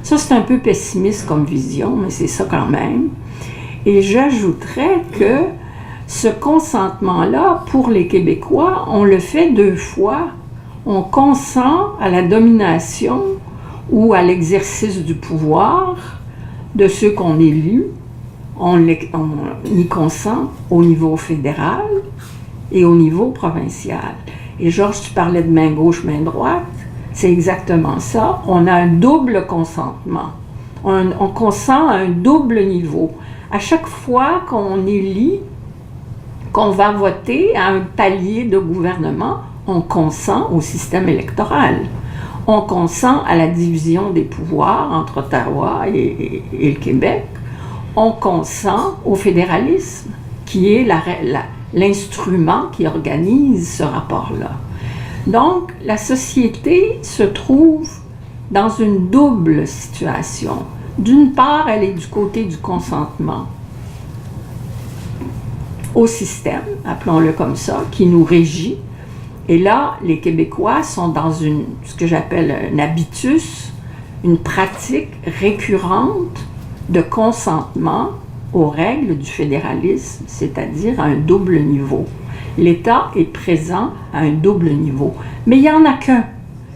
Ça, c'est un peu pessimiste comme vision, mais c'est ça quand même. Et j'ajouterais que ce consentement-là, pour les Québécois, on le fait deux fois. On consent à la domination ou à l'exercice du pouvoir de ceux qu'on élit. On y consent au niveau fédéral et au niveau provincial. Et Georges, tu parlais de main gauche, main droite. C'est exactement ça. On a un double consentement. On consent à un double niveau. À chaque fois qu'on élit, qu'on va voter à un palier de gouvernement, on consent au système électoral. On consent à la division des pouvoirs entre Ottawa et le Québec. On consent au fédéralisme, qui est l'instrument qui organise ce rapport-là. Donc, la société se trouve dans une double situation. D'une part, elle est du côté du consentement au système, appelons-le comme ça, qui nous régit. Et là, les Québécois sont dans ce que j'appelle un habitus, une pratique récurrente de consentement aux règles du fédéralisme, c'est-à-dire à un double niveau. L'État est présent à un double niveau. Mais il n'y en a qu'un.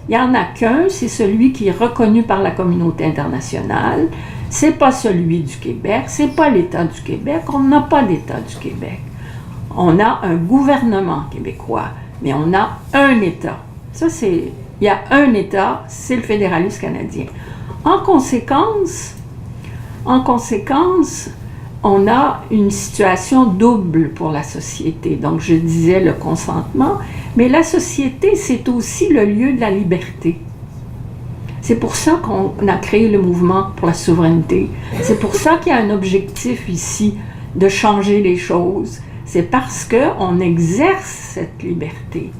Il n'y en a qu'un, c'est celui qui est reconnu par la communauté internationale. C'est pas celui du Québec, c'est pas l'État du Québec. On n'a pas d'État du Québec. On a un gouvernement québécois, mais on a un État. Il y a un État, c'est le fédéralisme canadien. En conséquence, on a une situation double pour la société. Donc, je disais le consentement, mais la société, c'est aussi le lieu de la liberté. C'est pour ça qu'on a créé le mouvement pour la souveraineté. C'est pour ça qu'il y a un objectif ici de changer les choses. C'est parce qu'on exerce cette liberté.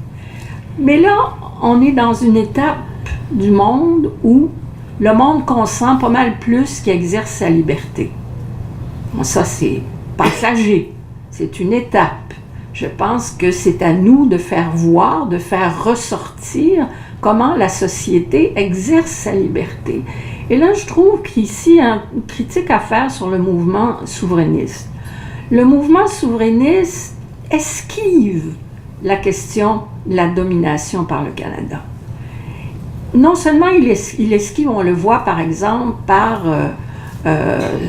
Mais là, on est dans une étape du monde où le monde consent pas mal plus qu'il exerce sa liberté. Bon, ça, c'est passager. C'est une étape. Je pense que c'est à nous de faire voir, de faire ressortir comment la société exerce sa liberté. Et là, je trouve qu'ici, il y a une critique à faire sur le mouvement souverainiste. Le mouvement souverainiste esquive la question de la domination par le Canada. Non seulement il esquive, on le voit par exemple par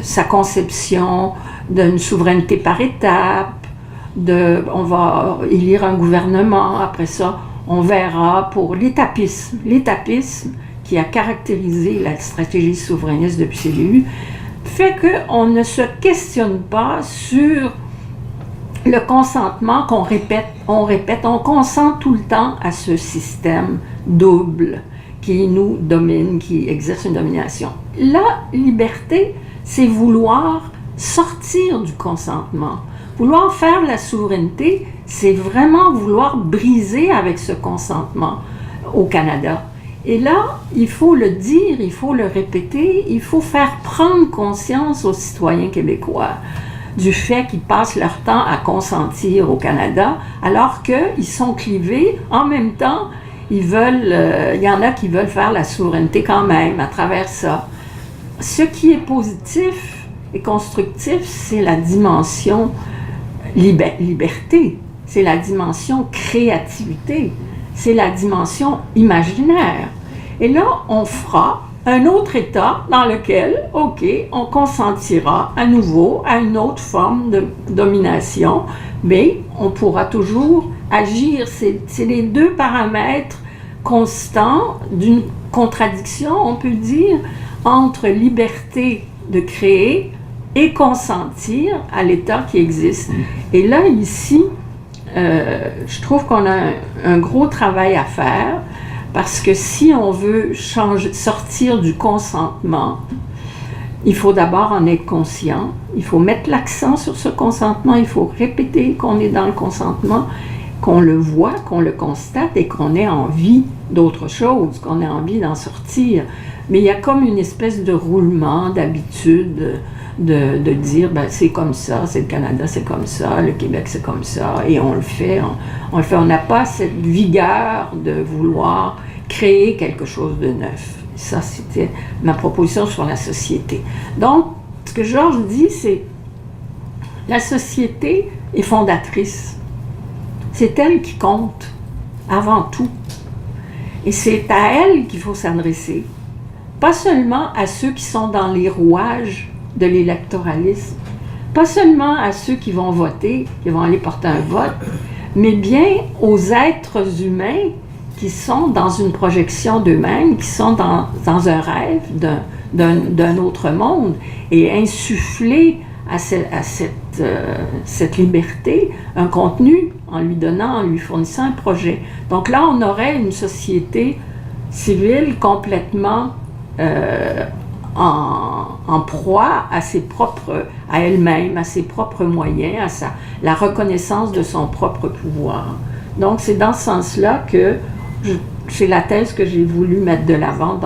sa conception d'une souveraineté par étapes, on va élire un gouvernement, après ça on verra pour l'étapisme. L'étapisme qui a caractérisé la stratégie souverainiste depuis ses débuts fait qu'on ne se questionne pas sur le consentement qu'on répète, on consent tout le temps à ce système double qui nous domine, qui exerce une domination. La liberté, c'est vouloir sortir du consentement. Vouloir faire la souveraineté, c'est vraiment vouloir briser avec ce consentement au Canada. Et là, il faut le dire, il faut le répéter, il faut faire prendre conscience aux citoyens québécois du fait qu'ils passent leur temps à consentir au Canada, alors qu'ils sont clivés. En même temps, il y en a qui veulent faire la souveraineté quand même à travers ça. Ce qui est positif et constructif, c'est la dimension liberté, c'est la dimension créativité, c'est la dimension imaginaire. Et là, on fera un autre État dans lequel, OK, on consentira à nouveau à une autre forme de domination, mais on pourra toujours agir. C'est les deux paramètres constants d'une contradiction, on peut dire, entre liberté de créer et consentir à l'État qui existe. Et là, ici, je trouve qu'on a un gros travail à faire, parce que si on veut sortir du consentement, il faut d'abord en être conscient, il faut mettre l'accent sur ce consentement, il faut répéter qu'on est dans le consentement, qu'on le voit, qu'on le constate et qu'on ait envie d'autre chose, qu'on ait envie d'en sortir. Mais il y a comme une espèce de roulement, d'habitude, de dire, ben, c'est comme ça, c'est le Canada, c'est comme ça, le Québec, c'est comme ça, et on le fait. On n'a pas cette vigueur de vouloir créer quelque chose de neuf. Ça, c'était ma proposition sur la société. Donc, ce que Georges dit, c'est la société est fondatrice. C'est elle qui compte, avant tout. Et c'est à elle qu'il faut s'adresser. Pas seulement à ceux qui sont dans les rouages de l'électoralisme, pas seulement à ceux qui vont voter, qui vont aller porter un vote, mais bien aux êtres humains qui sont dans une projection d'eux-mêmes, qui sont dans un rêve d'un autre monde, et insuffler à cette liberté un contenu en lui fournissant un projet. Donc là, on aurait une société civile complètement en proie à à elle-même, à ses propres moyens, la reconnaissance de son propre pouvoir. Donc, c'est dans ce sens-là que c'est la thèse que j'ai voulu mettre de l'avant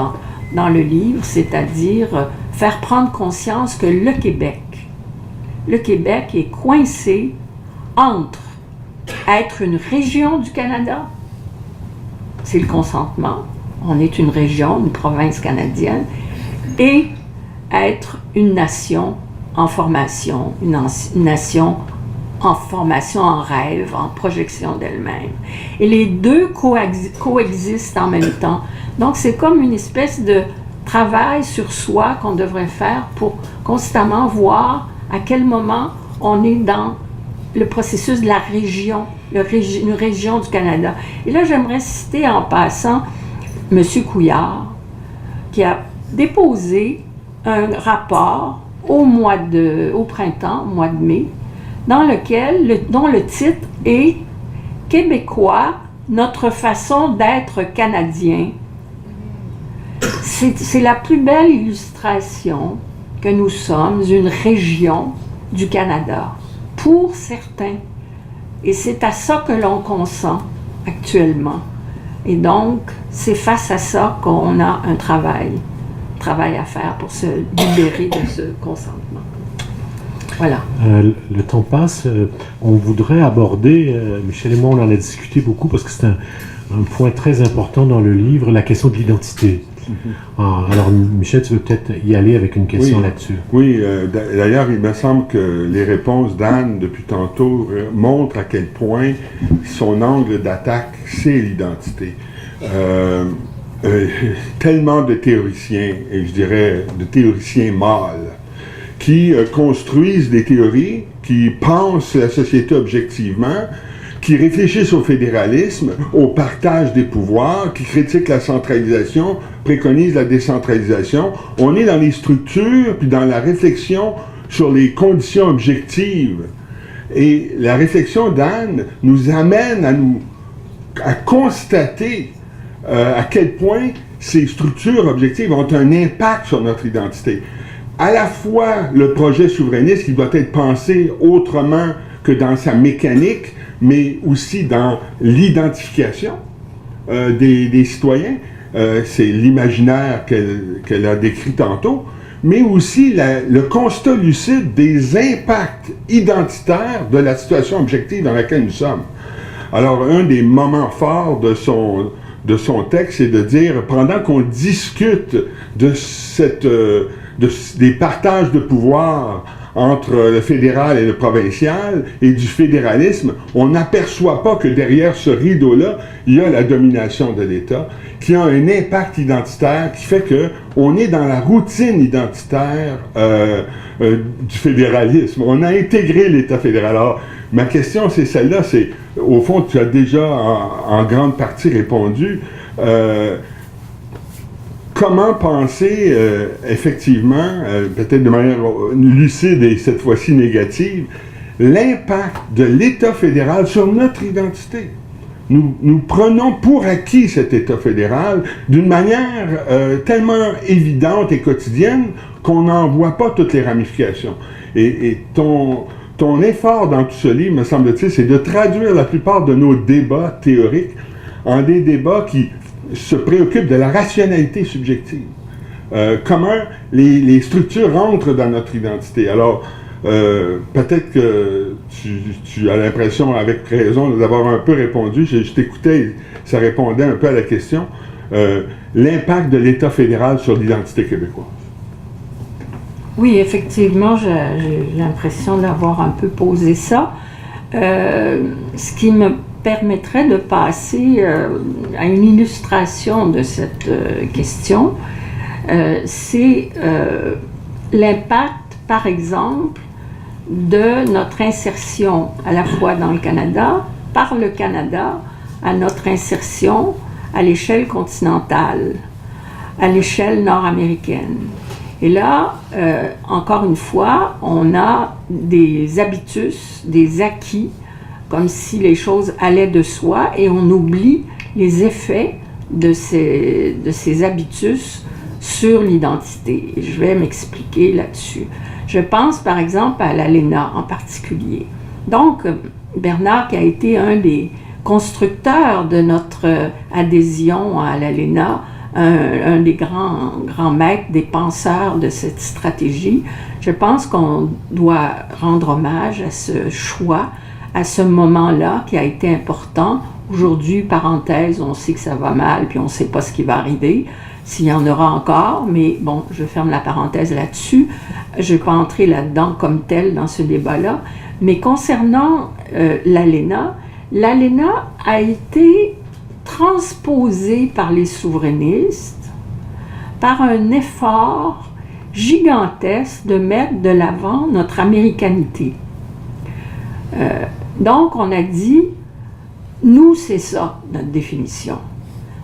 dans le livre, c'est-à-dire faire prendre conscience que le Québec est coincé entre être une région du Canada, c'est le consentement, on est une région, une province canadienne, et être une nation en formation, une nation en formation, en rêve, en projection d'elle-même. Et les deux coexistent en même temps. Donc, c'est comme une espèce de travail sur soi qu'on devrait faire pour constamment voir à quel moment on est dans le processus de la région, une région du Canada. Et là, j'aimerais citer en passant M. Couillard, qui a déposé un rapport au printemps, au mois de mai, dont le titre est « Québécois, notre façon d'être Canadien ». C'est la plus belle illustration que nous sommes une région du Canada, pour certains. Et c'est à ça que l'on consent actuellement. Et donc, c'est face à ça qu'on a un travail à faire pour se libérer de ce consentement. Voilà. Le temps passe. On voudrait aborder, Michel et moi, on en a discuté beaucoup parce que c'est un point très important dans le livre, la question de l'identité. Alors, Michel, tu veux peut-être y aller avec une question là-dessus. Oui, d'ailleurs, il me semble que les réponses d'Anne, depuis tantôt, montrent à quel point son angle d'attaque, c'est l'identité. Tellement de théoriciens, et je dirais de théoriciens mâles, qui construisent des théories, qui pensent la société objectivement, qui réfléchissent au fédéralisme, au partage des pouvoirs, qui critiquent la centralisation, préconisent la décentralisation. On est dans les structures, puis dans la réflexion sur les conditions objectives. Et la réflexion d'Anne nous amène à constater à quel point ces structures objectives ont un impact sur notre identité. À la fois le projet souverainiste qui doit être pensé autrement que dans sa mécanique, mais aussi dans l'identification des citoyens. C'est l'imaginaire qu'elle a décrit tantôt, mais aussi le constat lucide des impacts identitaires de la situation objective dans laquelle nous sommes. Alors, un des moments forts de son texte, c'est de dire, pendant qu'on discute des partages de pouvoir entre le fédéral et le provincial et du fédéralisme, on n'aperçoit pas que derrière ce rideau-là, il y a la domination de l'État qui a un impact identitaire qui fait qu'on est dans la routine identitaire du fédéralisme. On a intégré l'État fédéral. Alors, ma question, c'est celle-là, c'est, au fond, tu as déjà en grande partie répondu. Comment penser, effectivement, peut-être de manière lucide et cette fois-ci négative, l'impact de l'État fédéral sur notre identité? Nous prenons pour acquis cet État fédéral d'une manière tellement évidente et quotidienne qu'on n'en voit pas toutes les ramifications. Et ton effort dans tout ce livre, me semble-t-il, c'est de traduire la plupart de nos débats théoriques en des débats qui se préoccupe de la rationalité subjective. Comment les structures rentrent dans notre identité. Alors, peut-être que tu as l'impression, avec raison, d'avoir un peu répondu. Je t'écoutais, ça répondait un peu à la question. L'impact de l'État fédéral sur l'identité québécoise. Oui, effectivement, j'ai l'impression d'avoir un peu posé ça. Ce qui me permettrait de passer à une illustration de cette question, c'est l'impact, par exemple, de notre insertion à la fois dans le Canada, par le Canada, à notre insertion à l'échelle continentale, à l'échelle nord-américaine. Et là, encore une fois, on a des habitus, des acquis, comme si les choses allaient de soi, et on oublie les effets de ces habitus sur l'identité. Et je vais m'expliquer là-dessus. Je pense par exemple à l'ALENA en particulier. Donc, Bernard, qui a été un des constructeurs de notre adhésion à l'ALENA, un des grands maîtres, des penseurs de cette stratégie, je pense qu'on doit rendre hommage à ce choix, à ce moment-là qui a été important. Aujourd'hui, parenthèse, on sait que ça va mal, puis on ne sait pas ce qui va arriver, s'il y en aura encore, mais bon, je ferme la parenthèse là-dessus. Je ne vais pas entrer là-dedans comme tel dans ce débat-là. Mais concernant l'ALENA a été transposée par les souverainistes par un effort gigantesque de mettre de l'avant notre américanité. Donc, on a dit, nous, c'est ça, notre définition.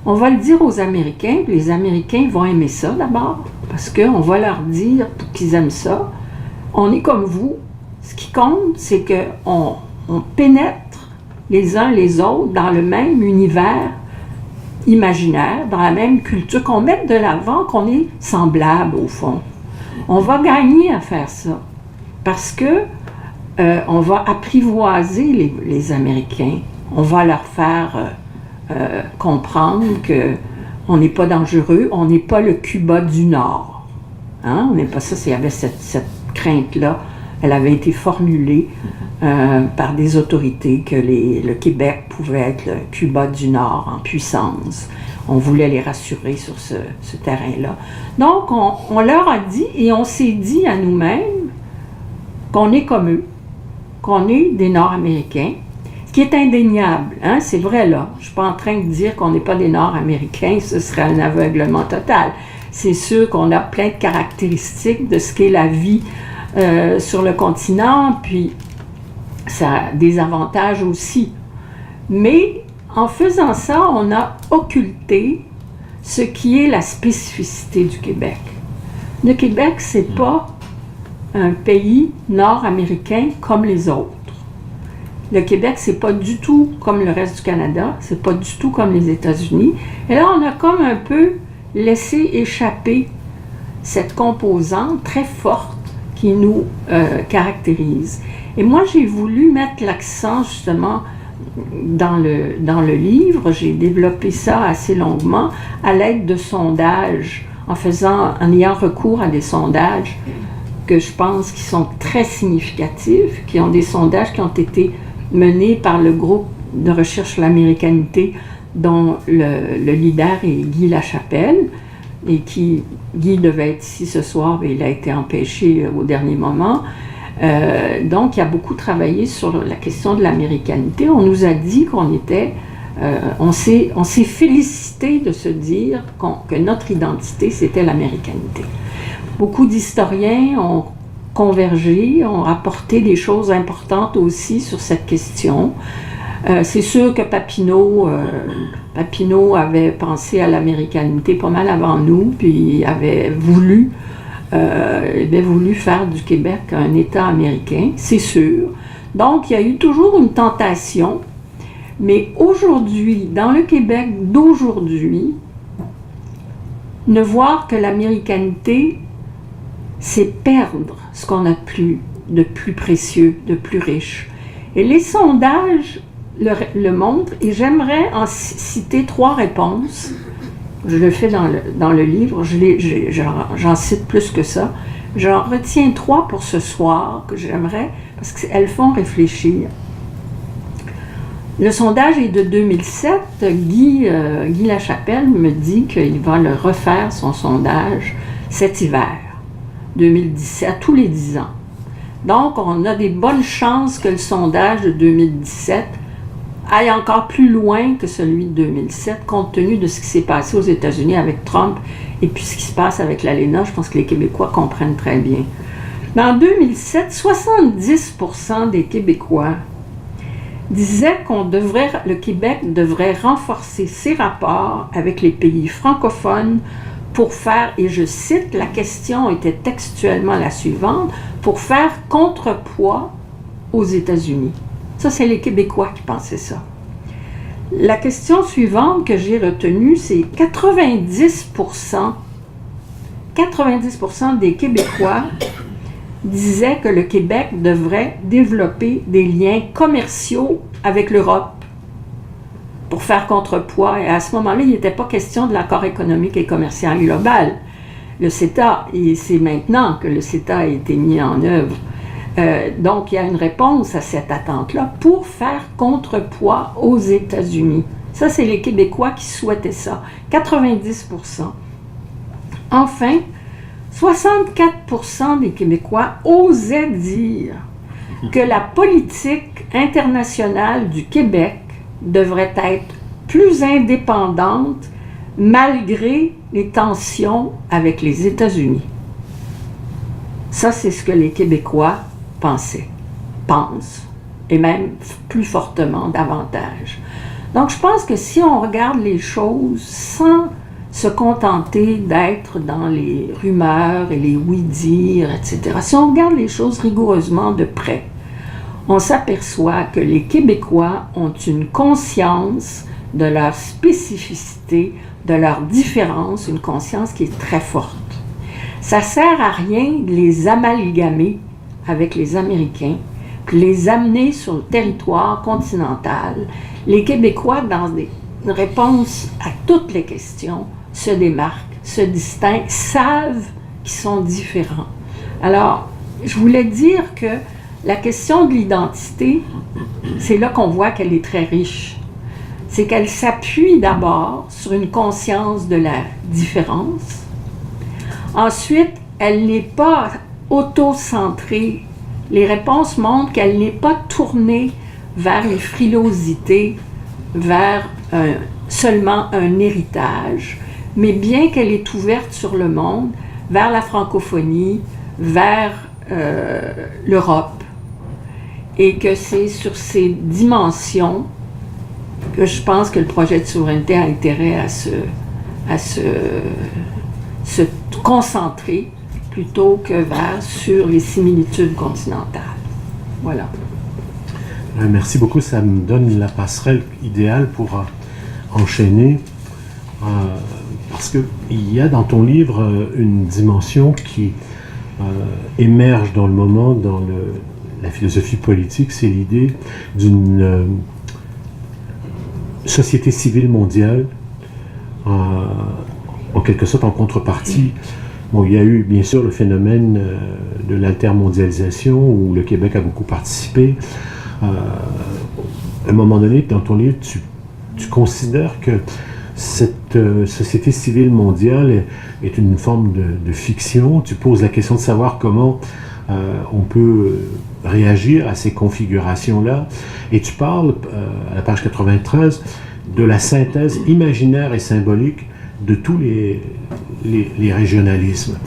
On va le dire aux Américains, puis les Américains vont aimer ça d'abord, parce qu'on va leur dire qu'ils aiment ça. On est comme vous. Ce qui compte, c'est qu'on pénètre les uns les autres dans le même univers imaginaire, dans la même culture, qu'on mette de l'avant, qu'on est semblable au fond. On va gagner à faire ça, parce que on va apprivoiser les Américains. On va leur faire comprendre qu'on n'est pas dangereux, on n'est pas le Cuba du Nord. Hein? On n'est pas ça, il y avait cette crainte-là. Elle avait été formulée par des autorités que le Québec pouvait être le Cuba du Nord en puissance. On voulait les rassurer sur ce terrain-là. Donc, on leur a dit, et on s'est dit à nous-mêmes qu'on est comme eux, qu'on est des Nord-Américains, ce qui est indéniable, hein, c'est vrai là. Je ne suis pas en train de dire qu'on n'est pas des Nord-Américains, ce serait un aveuglement total. C'est sûr qu'on a plein de caractéristiques de ce qu'est la vie sur le continent, puis ça a des avantages aussi. Mais en faisant ça, on a occulté ce qui est la spécificité du Québec. Le Québec, c'est pas un pays nord-américain comme les autres. Le Québec, c'est pas du tout comme le reste du Canada, c'est pas du tout comme les États-Unis. Et là, on a comme un peu laissé échapper cette composante très forte qui nous caractérise. Et moi, j'ai voulu mettre l'accent justement dans le livre, j'ai développé ça assez longuement à l'aide de sondages, en ayant recours à des sondages que je pense qui sont très significatifs, qui ont des sondages qui ont été menés par le groupe de recherche sur l'américanité dont le leader est Guy Lachapelle, et Guy devait être ici ce soir, mais il a été empêché au dernier moment. Donc, il a beaucoup travaillé sur la question de l'américanité. On nous a dit qu'on était... on s'est félicité de se dire que notre identité, c'était l'américanité. Beaucoup d'historiens ont convergé, ont rapporté des choses importantes aussi sur cette question. C'est sûr que Papineau avait pensé à l'américanité pas mal avant nous, puis il avait voulu faire du Québec un État américain, c'est sûr. Donc, il y a eu toujours une tentation, mais aujourd'hui, dans le Québec d'aujourd'hui, ne voir que l'américanité, c'est perdre ce qu'on a de plus précieux, de plus riche. Et les sondages le montrent, et j'aimerais en citer 3 réponses. Je le fais dans le livre, j'en cite plus que ça. J'en retiens 3 pour ce soir que j'aimerais, parce qu'elles font réfléchir. Le sondage est de 2007. Guy Lachapelle me dit qu'il va le refaire, son sondage, cet hiver, 2017, tous les 10 ans. Donc, on a des bonnes chances que le sondage de 2017 aille encore plus loin que celui de 2007, compte tenu de ce qui s'est passé aux États-Unis avec Trump et puis ce qui se passe avec l'ALENA. Je pense que les Québécois comprennent très bien. Mais en 2007, 70% des Québécois disaient le Québec devrait renforcer ses rapports avec les pays francophones pour faire, et je cite, la question était textuellement la suivante, pour faire contrepoids aux États-Unis. Ça, c'est les Québécois qui pensaient ça. La question suivante que j'ai retenue, c'est 90% 90% des Québécois disaient que le Québec devrait développer des liens commerciaux avec l'Europe pour faire contrepoids. Et à ce moment-là, il n'était pas question de l'accord économique et commercial global. Le CETA, et c'est maintenant que le CETA a été mis en œuvre. Donc, il y a une réponse à cette attente-là pour faire contrepoids aux États-Unis. Ça, c'est les Québécois qui souhaitaient ça. 90%. Enfin, 64% des Québécois osaient dire que la politique internationale du Québec devrait être plus indépendante malgré les tensions avec les États-Unis. Ça, c'est ce que les Québécois pensent, et même plus fortement, davantage. Donc, je pense que si on regarde les choses sans se contenter d'être dans les rumeurs et les oui-dire, etc., si on regarde les choses rigoureusement de près, on s'aperçoit que les Québécois ont une conscience de leur spécificité, de leur différence, une conscience qui est très forte. Ça sert à rien de les amalgamer avec les Américains, puis les amener sur le territoire continental. Les Québécois, dans des réponses à toutes les questions, se démarquent, se distinguent, savent qu'ils sont différents. Alors, je voulais dire que la question de l'identité, c'est là qu'on voit qu'elle est très riche. C'est qu'elle s'appuie d'abord sur une conscience de la différence. Ensuite, elle n'est pas auto-centrée. Les réponses montrent qu'elle n'est pas tournée vers les frilosités, vers seulement un héritage, mais bien qu'elle est ouverte sur le monde, vers la francophonie, vers l'Europe, et que c'est sur ces dimensions que je pense que le projet de souveraineté a intérêt à se concentrer plutôt que sur les similitudes continentales. Voilà. Merci beaucoup, ça me donne la passerelle idéale pour enchaîner, parce qu'il y a dans ton livre une dimension qui émerge dans le moment, dans la philosophie politique, c'est l'idée d'une société civile mondiale, en quelque sorte en contrepartie. Bon, il y a eu bien sûr le phénomène de l'intermondialisation où le Québec a beaucoup participé. À un moment donné, dans ton livre, tu considères que cette société civile mondiale est une forme de fiction. Tu poses la question de savoir comment on peut réagir à ces configurations-là. Et tu parles, à la page 93, de la synthèse imaginaire et symbolique de tous les régionalismes.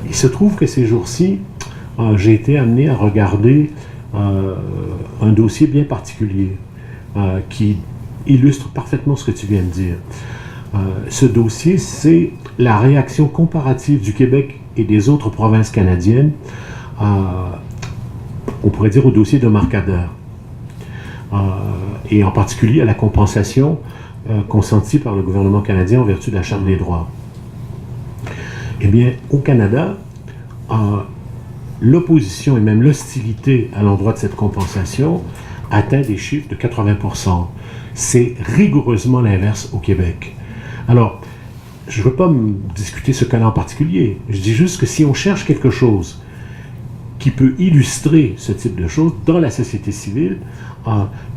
Il se trouve que ces jours-ci, j'ai été amené à regarder un dossier bien particulier qui illustre parfaitement ce que tu viens de dire. Ce dossier, c'est la réaction comparative du Québec et des autres provinces canadiennes, on pourrait dire au dossier de Marcader, et en particulier à la compensation consentie par le gouvernement canadien en vertu de la Charte des droits. Eh bien, au Canada, l'opposition et même l'hostilité à l'endroit de cette compensation atteint des chiffres de 80%. C'est rigoureusement l'inverse au Québec. Alors, je ne veux pas discuter ce cas-là en particulier. Je dis juste que si on cherche quelque chose qui peut illustrer ce type de choses dans la société civile,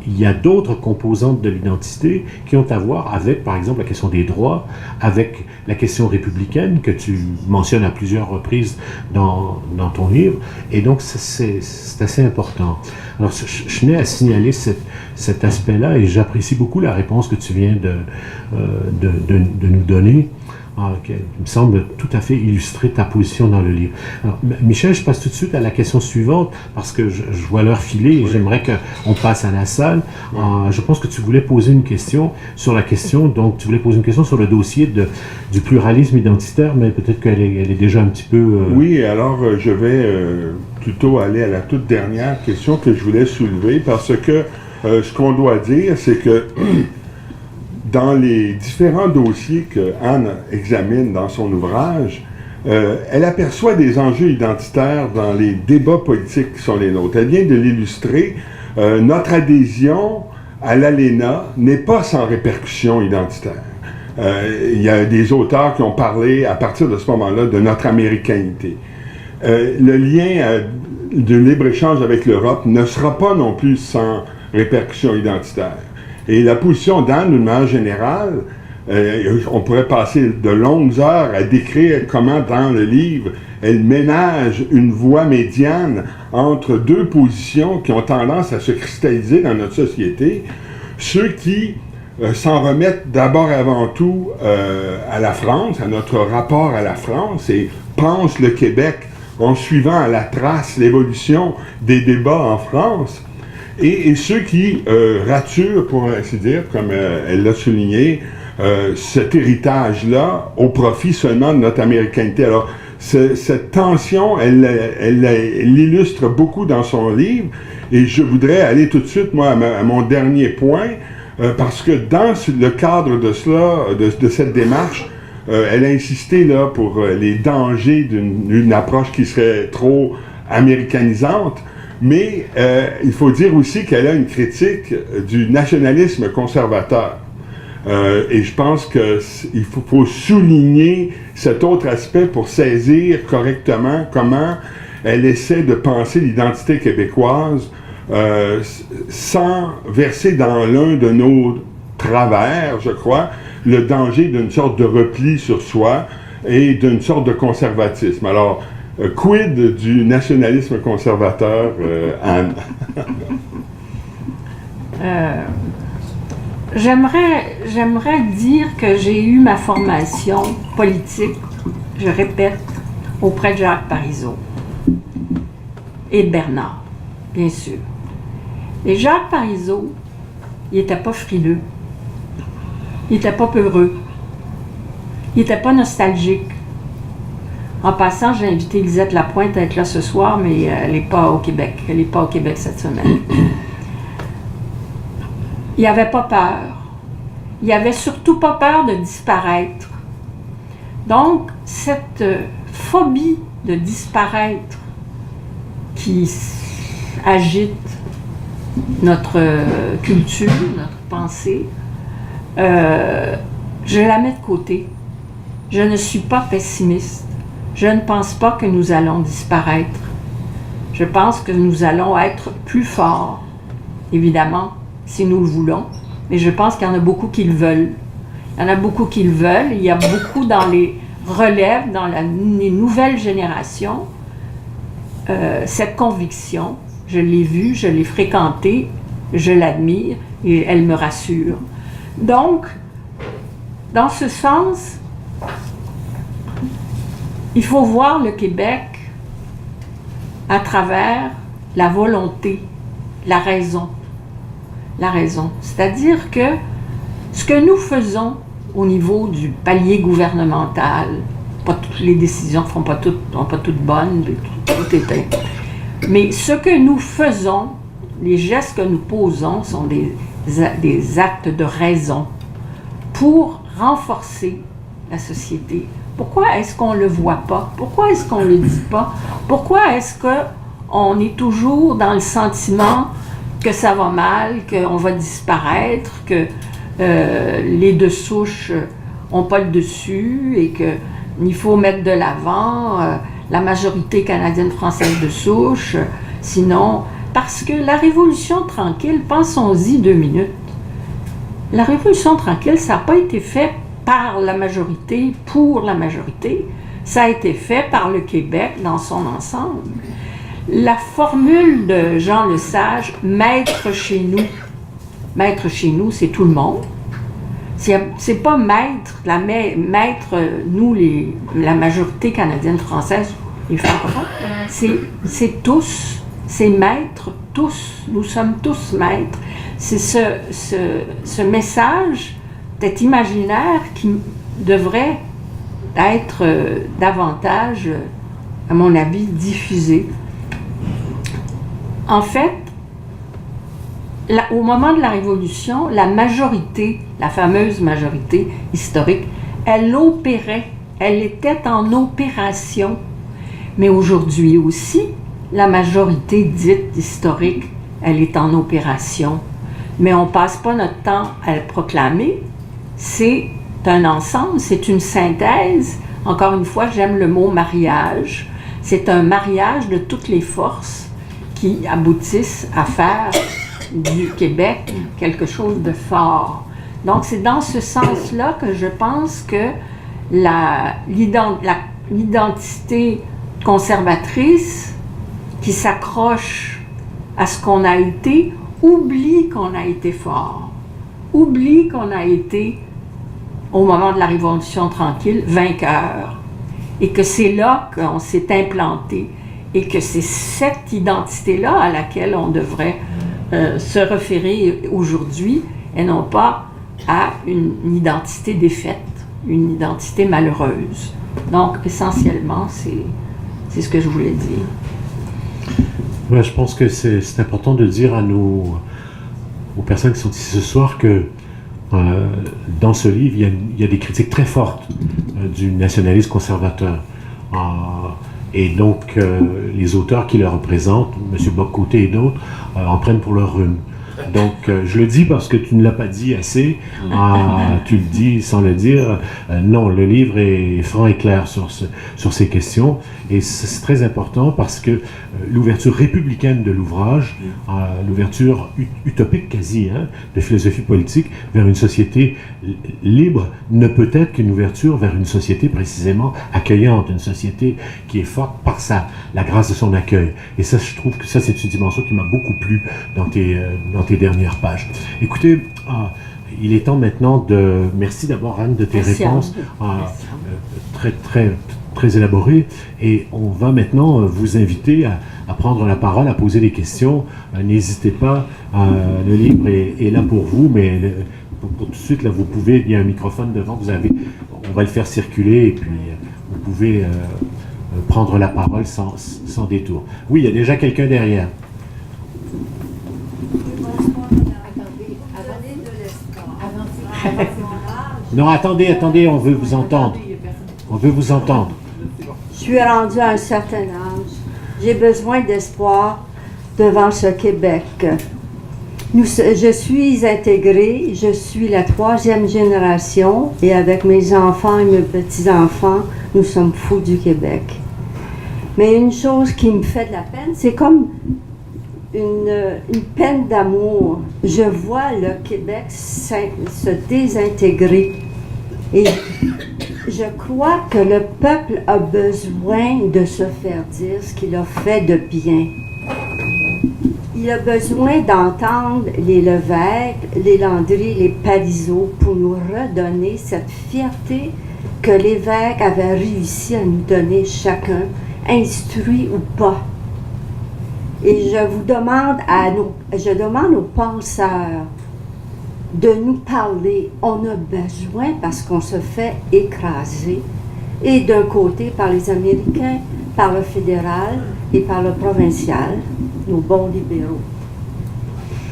il y a d'autres composantes de l'identité qui ont à voir avec, par exemple, la question des droits, avec la question républicaine que tu mentionnes à plusieurs reprises dans ton livre. Et donc, c'est assez important. Alors, je tenais à signaler cet aspect-là et j'apprécie beaucoup la réponse que tu viens de nous donner. Qui me semble tout à fait illustrer ta position dans le livre. Alors, Michel, je passe tout de suite à la question suivante, parce que je vois l'heure filer et j'aimerais qu'on passe à la salle. Je pense que tu voulais poser une question sur la question, donc tu voulais poser une question sur le dossier du pluralisme identitaire, mais peut-être qu'elle est déjà un petit peu... Oui, alors je vais plutôt aller à la toute dernière question que je voulais soulever, parce que ce qu'on doit dire, c'est que dans les différents dossiers que Anne examine dans son ouvrage, elle aperçoit des enjeux identitaires dans les débats politiques qui sont les nôtres. Elle vient de l'illustrer. Notre adhésion à l'ALENA n'est pas sans répercussions identitaires. Il y a des auteurs qui ont parlé, à partir de ce moment-là, de notre américainité. Le lien de libre-échange avec l'Europe ne sera pas non plus sans répercussions identitaires. Et la position d'Anne, d'une manière générale, on pourrait passer de longues heures à décrire comment, dans le livre, elle ménage une voie médiane entre deux positions qui ont tendance à se cristalliser dans notre société. Ceux qui s'en remettent d'abord et avant tout à la France, à notre rapport à la France, et pensent le Québec en suivant à la trace l'évolution des débats en France, et ceux qui raturent, pour ainsi dire, comme elle l'a souligné, cet héritage-là au profit seulement de notre américainité. Alors, cette tension, elle l'illustre beaucoup dans son livre, et je voudrais aller tout de suite, moi, à mon dernier point, parce que dans le cadre de cela, de cette démarche, elle a insisté là pour les dangers d'une approche qui serait trop américanisante, mais il faut dire aussi qu'elle a une critique du nationalisme conservateur. Et je pense qu'il faut souligner cet autre aspect pour saisir correctement comment elle essaie de penser l'identité québécoise sans verser dans l'un de nos travers, je crois, le danger d'une sorte de repli sur soi et d'une sorte de conservatisme. Alors, quid du nationalisme conservateur, Anne? J'aimerais dire que j'ai eu ma formation politique, je répète, auprès de Jacques Parizeau et de Bernard, bien sûr. Et Jacques Parizeau, il n'était pas frileux, il n'était pas peureux, il n'était pas nostalgique. En passant, j'ai invité Lisette Lapointe à être là ce soir, mais elle n'est pas au Québec. Elle n'est pas au Québec cette semaine. Il n'avait pas peur. Il n'avait surtout pas peur de disparaître. Donc, cette phobie de disparaître qui agite notre culture, notre pensée, je la mets de côté. Je ne suis pas pessimiste. Je ne pense pas que nous allons disparaître. Je pense que nous allons être plus forts, évidemment, si nous le voulons, mais je pense qu'il y en a beaucoup qui le veulent. Il y en a beaucoup qui le veulent. Il y a beaucoup dans les relèves, dans les nouvelles générations, cette conviction. Je l'ai vue, je l'ai fréquentée, je l'admire et elle me rassure. Donc, dans ce sens, il faut voir le Québec à travers la volonté, la raison. La raison. C'est-à-dire que ce que nous faisons au niveau du palier gouvernemental, pas toutes les décisions ne sont pas toutes bonnes, tout est. Mais ce que nous faisons, les gestes que nous posons sont des actes de raison pour renforcer la société. Pourquoi est-ce qu'on ne le voit pas? Pourquoi est-ce qu'on ne le dit pas? Pourquoi est-ce qu'on est toujours dans le sentiment que ça va mal, qu'on va disparaître, que les deux souches n'ont pas le dessus et qu'il faut mettre de l'avant la majorité canadienne-française de souche, sinon... Parce que la Révolution tranquille, pensons-y 2 minutes, la Révolution tranquille, ça n'a pas été fait par la majorité, pour la majorité, ça a été fait par le Québec dans son ensemble. La formule de Jean Lesage, « maître chez nous », maître chez nous, c'est tout le monde. C'est pas maître, nous, la majorité canadienne-française, les francophones, c'est tous, c'est maître, tous, nous sommes tous maîtres. C'est ce message, cet imaginaire qui devrait être davantage, à mon avis, diffusé. En fait, au moment de la Révolution, la majorité, la fameuse majorité historique, elle opérait elle était en opération. Mais aujourd'hui aussi, la majorité dite historique, elle est en opération. Mais on ne passe pas notre temps à le proclamer. C'est un ensemble, c'est une synthèse. Encore une fois, j'aime le mot mariage. C'est un mariage de toutes les forces qui aboutissent à faire du Québec quelque chose de fort. Donc, c'est dans ce sens-là que je pense que l'identité conservatrice qui s'accroche à ce qu'on a été, oublie qu'on a été fort, oublie qu'on a été, au moment de la Révolution tranquille, vainqueur, et que c'est là qu'on s'est implanté, et que c'est cette identité-là à laquelle on devrait se référer aujourd'hui, et non pas à une identité défaite, une identité malheureuse. Donc, essentiellement, c'est ce que je voulais dire. Ouais, je pense que c'est important de dire aux personnes qui sont ici ce soir que dans ce livre, il y a des critiques très fortes du nationalisme conservateur. Et donc, les auteurs qui le représentent, M. Bock-Côté et d'autres, en prennent pour leur rhume. Donc, je le dis parce que tu ne l'as pas dit assez, tu le dis sans le dire. Non, le livre est franc et clair sur ces questions, et c'est très important parce que l'ouverture républicaine de l'ouvrage, l'ouverture utopique quasi de philosophie politique vers une société libre, ne peut être qu'une ouverture vers une société précisément accueillante, une société qui est forte par la grâce de son accueil. Et ça, je trouve que ça, c'est une dimension qui m'a beaucoup plu dans tes dernières pages. Écoutez, il est temps maintenant de... Merci d'abord, Anne, de tes réponses très élaborées. Et on va maintenant vous inviter à prendre la parole, à poser des questions. N'hésitez pas, le livre est là pour vous, mais pour tout de suite, là, vous pouvez, il y a un microphone devant, on va le faire circuler, et puis vous pouvez prendre la parole sans détour. Oui, il y a déjà quelqu'un derrière. Non, attendez, on veut vous entendre. On veut vous entendre. Je suis rendue à un certain âge. J'ai besoin d'espoir devant ce Québec. Je suis intégrée, je suis la 3e génération, et avec mes enfants et mes petits-enfants, nous sommes fous du Québec. Mais une chose qui me fait de la peine, c'est comme une peine d'amour. Je vois le Québec se désintégrer. Et je crois que le peuple a besoin de se faire dire ce qu'il a fait de bien. Il a besoin d'entendre les Lévesque, les Landry, les Parizeau pour nous redonner cette fierté que l'évêque avait réussi à nous donner chacun, instruit ou pas. Et je demande aux penseurs de nous parler. On a besoin parce qu'on se fait écraser, et d'un côté par les Américains, par le fédéral et par le provincial, nos bons libéraux.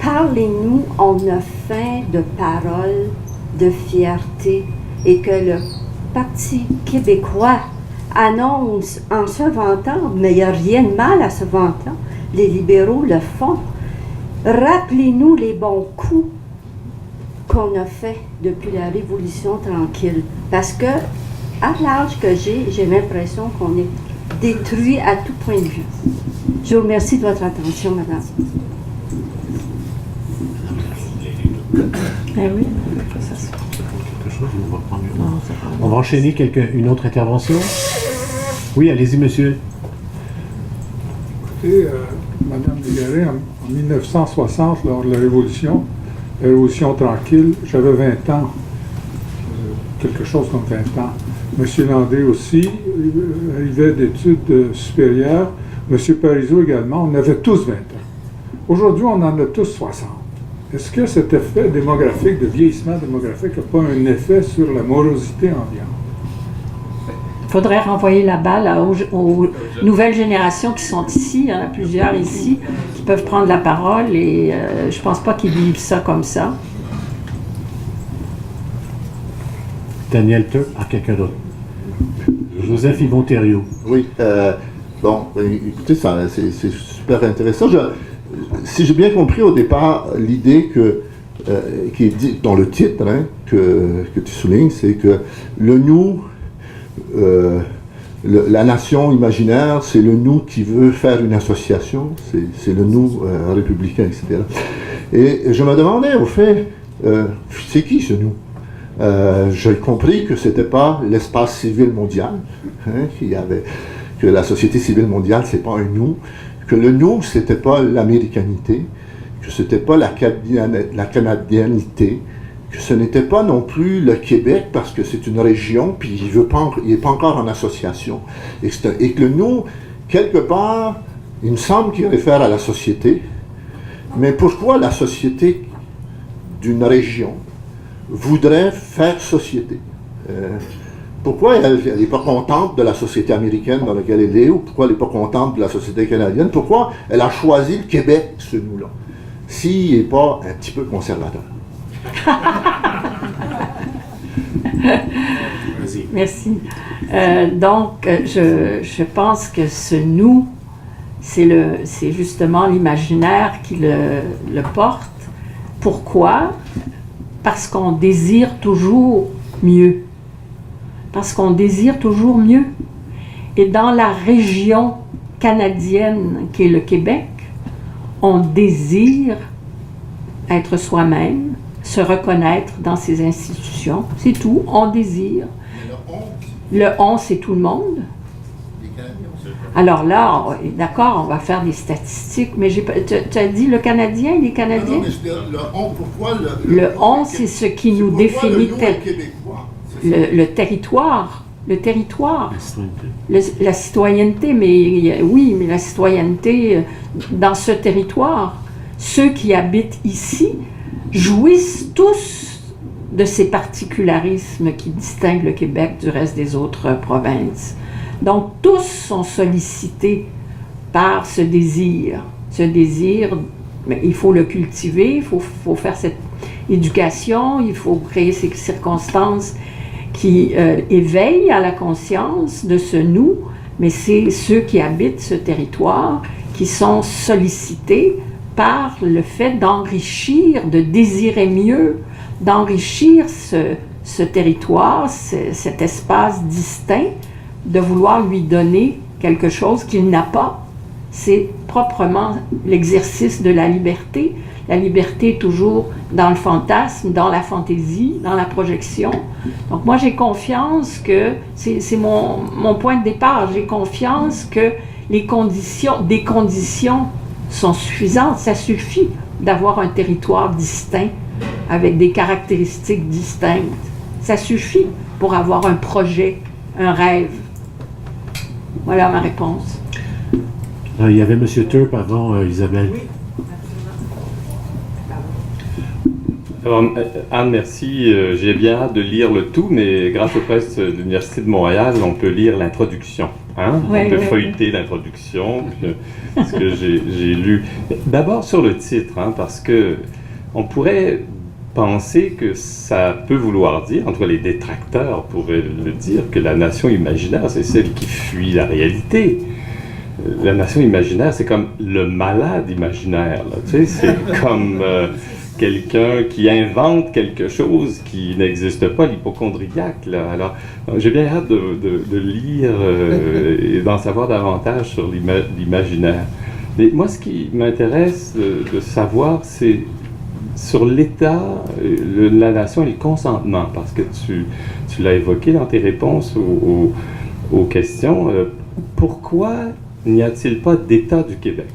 Parlez-nous, on a faim de paroles, de fierté, et que le Parti québécois annonce en se vantant, mais il n'y a rien de mal à se vantant, les libéraux le font. Rappelez-nous les bons coups qu'on a fait depuis la Révolution tranquille. Parce que, à l'âge que j'ai l'impression qu'on est détruit à tout point de vue. Je vous remercie de votre attention, madame. Oui. On va enchaîner une autre intervention. Oui, allez-y, monsieur. Écoutez, Madame Desgaret, en 1960, lors de la Révolution tranquille, j'avais 20 ans, quelque chose comme 20 ans. Monsieur Landé aussi, arrivait d'études supérieures, Monsieur Parizeau également, on avait tous 20 ans. Aujourd'hui, on en a tous 60. Est-ce que cet effet démographique, de vieillissement démographique, n'a pas un effet sur la morosité ambiante? Il faudrait renvoyer la balle aux nouvelles générations qui sont ici. Il y en a plusieurs ici qui peuvent prendre la parole, et je ne pense pas qu'ils vivent ça comme ça. Daniel, quelqu'un d'autre. Joseph Yvon-Thériault. Oui, bon, écoutez, c'est super intéressant. Si j'ai bien compris au départ, l'idée qui est dit dans le titre, hein, que tu soulignes, c'est que le nous, la nation imaginaire, c'est le nous qui veut faire une association, c'est le nous républicain, etc. Et je me demandais, au fait, c'est qui ce nous? J'ai compris que c'était pas l'espace civil mondial, hein, que la société civile mondiale, c'est pas un nous, que le nous, c'était pas l'américanité, que c'était pas la canadianité, que ce n'était pas non plus le Québec parce que c'est une région, puis il n'est pas encore en association. Et que le nous, quelque part, il me semble qu'il réfère à la société. Mais pourquoi la société d'une région voudrait faire société? Pourquoi elle n'est pas contente de la société américaine dans laquelle elle est, ou pourquoi elle n'est pas contente de la société canadienne? Pourquoi elle a choisi le Québec, ce nous-là, s'il n'est pas un petit peu conservateur? Merci. Donc, je pense que ce nous, c'est justement l'imaginaire qui le porte. Pourquoi? Parce qu'on désire toujours mieux. Parce qu'on désire toujours mieux. Et dans la région canadienne qui est le Québec, on désire être soi-même, se reconnaître dans ses institutions. C'est tout, on désire. Le on, c'est tout le monde. Alors là, d'accord, on va faire des statistiques, mais tu as dit le Canadien, les Canadiens? Non, mais je veux dire, le on, pourquoi le on, c'est ce qui nous définit le territoire. Le territoire. La citoyenneté, mais oui, mais la citoyenneté dans ce territoire, ceux qui habitent ici jouissent tous de ces particularismes qui distinguent le Québec du reste des autres provinces. Donc, tous sont sollicités par ce désir. Ce désir, mais il faut le cultiver, il faut faire cette éducation, il faut créer ces circonstances qui éveillent à la conscience de ce nous, mais c'est ceux qui habitent ce territoire qui sont sollicités par le fait d'enrichir, de désirer mieux, d'enrichir ce territoire, cet espace distinct, de vouloir lui donner quelque chose qu'il n'a pas. C'est proprement l'exercice de la liberté. La liberté est toujours dans le fantasme, dans la fantaisie, dans la projection. Donc moi, j'ai confiance que, c'est mon point de départ, j'ai confiance que des conditions sont suffisantes. Ça suffit d'avoir un territoire distinct, avec des caractéristiques distinctes. Ça suffit pour avoir un projet, un rêve. Voilà ma réponse. Il y avait M. Turp avant Isabelle. Oui, absolument. Alors, Anne, merci. J'ai bien hâte de lire le tout, mais grâce aux presses de l'Université de Montréal, on peut lire l'introduction. Hein? Oui, on peut oui, feuilleter l'introduction, ce que j'ai lu. D'abord sur le titre, hein, parce que on pourrait penser que ça peut vouloir dire, entre les détracteurs pourraient le dire, que la nation imaginaire, c'est celle qui fuit la réalité. La nation imaginaire, c'est comme le malade imaginaire. Là, tu sais, c'est comme quelqu'un qui invente quelque chose qui n'existe pas, l'hypocondriaque. Là. Alors, j'ai bien hâte de lire et d'en savoir davantage sur l'imaginaire. Mais moi, ce qui m'intéresse de savoir, c'est sur l'état, la nation et le consentement, parce que tu l'as évoqué dans tes réponses aux questions. Pourquoi n'y a-t-il pas d'État du Québec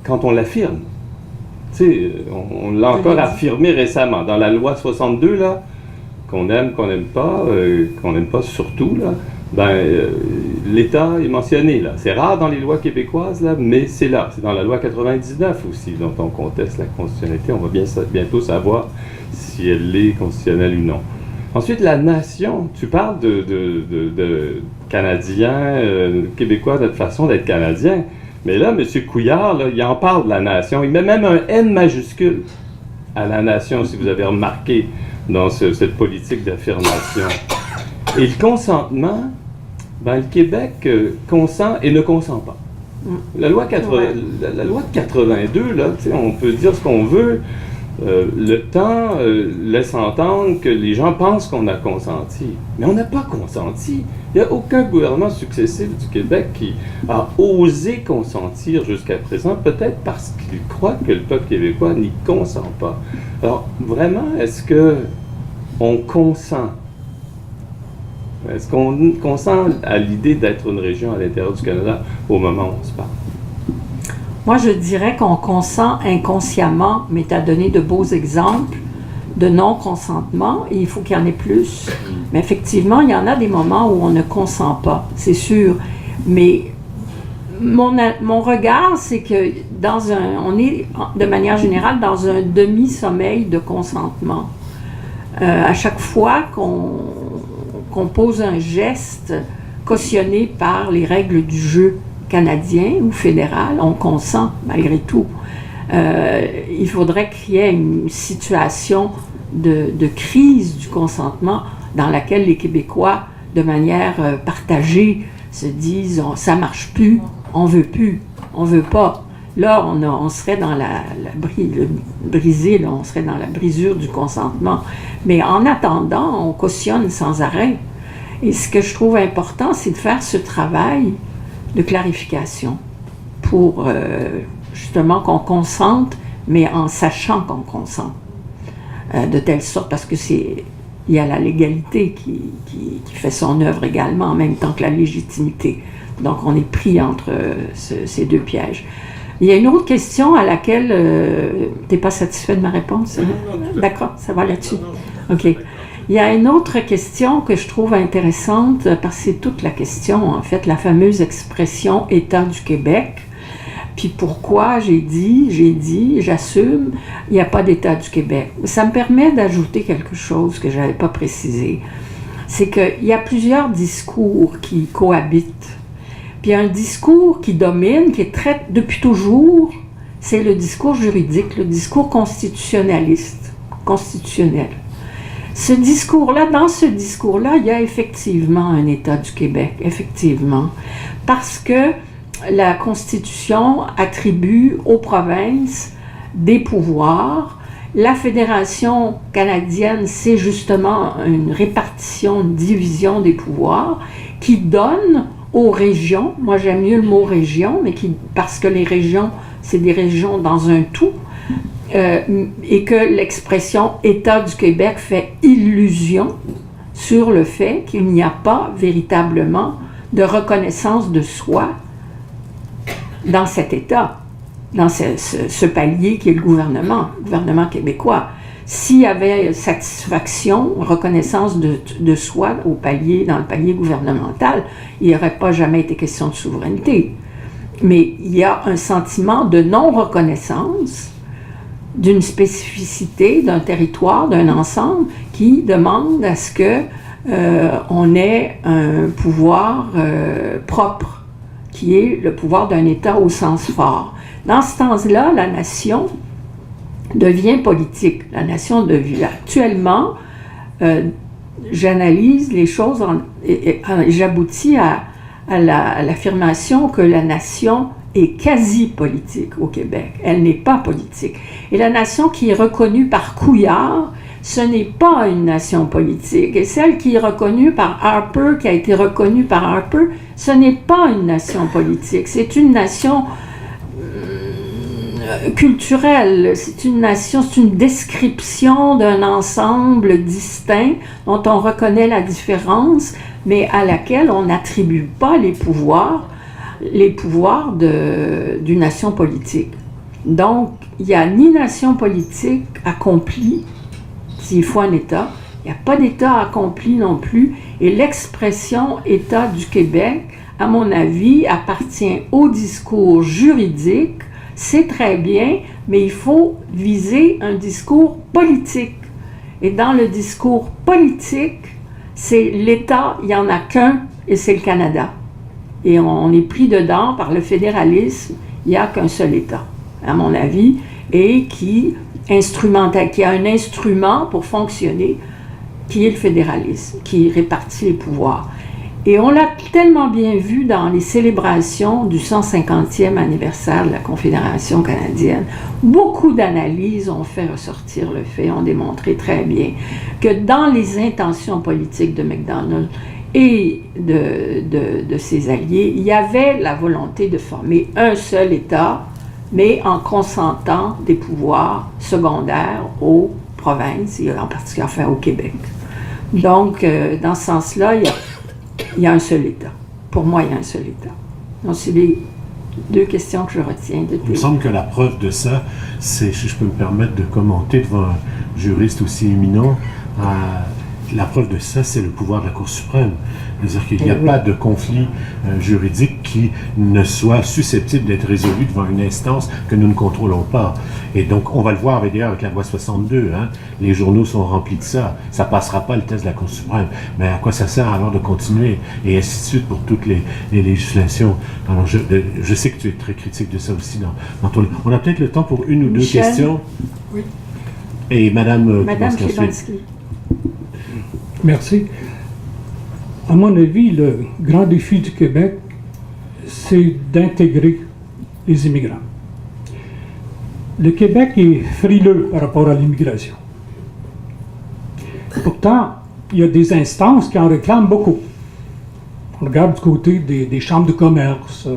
quand on l'affirme? Tu sais, on l'a encore affirmé récemment dans la loi 62, là, qu'on n'aime pas surtout, là, l'État est mentionné, là. C'est rare dans les lois québécoises, là, mais c'est là. C'est dans la loi 99 aussi, dont on conteste la constitutionnalité. On va bientôt savoir si elle est constitutionnelle ou non. Ensuite, la nation. Tu parles de Canadiens, Québécois, notre façon d'être Canadien. Mais là, M. Couillard, là, il en parle de la nation. Il met même un N majuscule à la nation, si vous avez remarqué, dans cette politique d'affirmation. Et le consentement, ben, le Québec consent et ne consent pas. La loi, la loi de 82, là, on peut dire ce qu'on veut. Le temps laisse entendre que les gens pensent qu'on a consenti. Mais on n'a pas consenti. Il n'y a aucun gouvernement successif du Québec qui a osé consentir jusqu'à présent, peut-être parce qu'il croit que le peuple québécois n'y consent pas. Alors, vraiment, est-ce qu'on consent? Est-ce qu'on consent à l'idée d'être une région à l'intérieur du Canada au moment où on se parle? Moi, je dirais qu'on consent inconsciemment, mais tu as donné de beaux exemples de non-consentement, et il faut qu'il y en ait plus. Mais effectivement, il y en a des moments où on ne consent pas, c'est sûr. Mais mon regard, c'est que on est de manière générale dans un demi-sommeil de consentement. À chaque fois qu'on pose un geste cautionné par les règles du jeu canadien ou fédéral, on consent malgré tout. Il faudrait qu'il y ait une situation de crise du consentement dans laquelle les Québécois, de manière partagée, se disent « ça marche plus, on veut plus, on veut pas ». Là, on serait dans on serait dans la brisure du consentement. Mais en attendant, on cautionne sans arrêt. Et ce que je trouve important, c'est de faire ce travail de clarification pour justement qu'on consente, mais en sachant qu'on consent. De telle sorte, parce que il y a la légalité qui fait son œuvre également en même temps que la légitimité. Donc on est pris entre ces deux pièges. Il y a une autre question à laquelle tu n'es pas satisfait de ma réponse? Non, d'accord, ça va là-dessus. OK. Il y a une autre question que je trouve intéressante, parce que c'est toute la question, en fait, la fameuse expression « État du Québec ». Puis pourquoi j'assume, il n'y a pas d'État du Québec. Ça me permet d'ajouter quelque chose que je n'avais pas précisé. C'est qu'il y a plusieurs discours qui cohabitent. Puis il y a un discours qui domine, qui est depuis toujours, c'est le discours juridique, le discours constitutionnel. Ce discours-là, dans ce discours-là, il y a effectivement un État du Québec, effectivement, parce que la Constitution attribue aux provinces des pouvoirs. La Fédération canadienne, c'est justement une répartition, une division des pouvoirs qui donne aux régions, moi j'aime mieux le mot région, mais parce que les régions, c'est des régions dans un tout, et que l'expression État du Québec fait illusion sur le fait qu'il n'y a pas véritablement de reconnaissance de soi dans cet État, dans ce palier qui est le gouvernement québécois. S'il y avait satisfaction, reconnaissance de soi dans le palier gouvernemental, il n'y aurait pas jamais été question de souveraineté. Mais il y a un sentiment de non-reconnaissance d'une spécificité, d'un territoire, d'un ensemble qui demande à ce qu'on ait un pouvoir propre, qui est le pouvoir d'un État au sens fort. Dans ce sens-là, la nation devient politique. La nation devient actuellement, j'analyse les choses et j'aboutis à l'affirmation que la nation est quasi politique au Québec. Elle n'est pas politique. Et la nation qui est reconnue par Couillard, ce n'est pas une nation politique. Et celle qui est reconnue par Harper, qui a été reconnue par Harper, ce n'est pas une nation politique. C'est une nation culturelle. C'est une nation, c'est une description d'un ensemble distinct dont on reconnaît la différence, mais à laquelle on n'attribue pas les pouvoirs d'une nation politique. Donc, il n'y a ni nation politique accomplie, s'il faut un État, il n'y a pas d'État accompli non plus, et l'expression État du Québec, à mon avis, appartient au discours juridique. C'est très bien, mais il faut viser un discours politique. Et dans le discours politique, c'est l'État, il n'y en a qu'un, et c'est le Canada. Et on est pris dedans par le fédéralisme, il n'y a qu'un seul État, à mon avis, et qui a un instrument pour fonctionner, qui est le fédéralisme, qui répartit les pouvoirs. Et on l'a tellement bien vu dans les célébrations du 150e anniversaire de la Confédération canadienne. Beaucoup d'analyses ont fait ressortir le fait, ont démontré très bien que dans les intentions politiques de Macdonald et de ses alliés, il y avait la volonté de former un seul État, mais en consentant des pouvoirs secondaires aux provinces, et en particulier enfin, au Québec. Donc, dans ce sens-là, il y a un seul État. Pour moi, il y a un seul État. Donc, c'est les deux questions que je retiens de Il me semble que la preuve de ça, c'est, si je peux me permettre de commenter devant un juriste aussi éminent, la preuve de ça, c'est le pouvoir de la Cour suprême. C'est-à-dire qu'il n'y a pas de conflit juridique qui ne soit susceptible d'être résolu devant une instance que nous ne contrôlons pas. Et donc, on va le voir d'ailleurs avec la loi 62. Hein? Les journaux sont remplis de ça. Ça ne passera pas le test de la Cour suprême. Mais à quoi ça sert alors de continuer? Et ainsi de suite pour toutes les législations. Alors, je sais que tu es très critique de ça aussi dans ton livre. On a peut-être le temps pour une ou deux Michel? questions. Oui. Et Madame Szymanski. Merci. À mon avis, le grand défi du Québec, c'est d'intégrer les immigrants. Le Québec est frileux par rapport à l'immigration. Pourtant, il y a des instances qui en réclament beaucoup. On regarde du côté des chambres de commerce,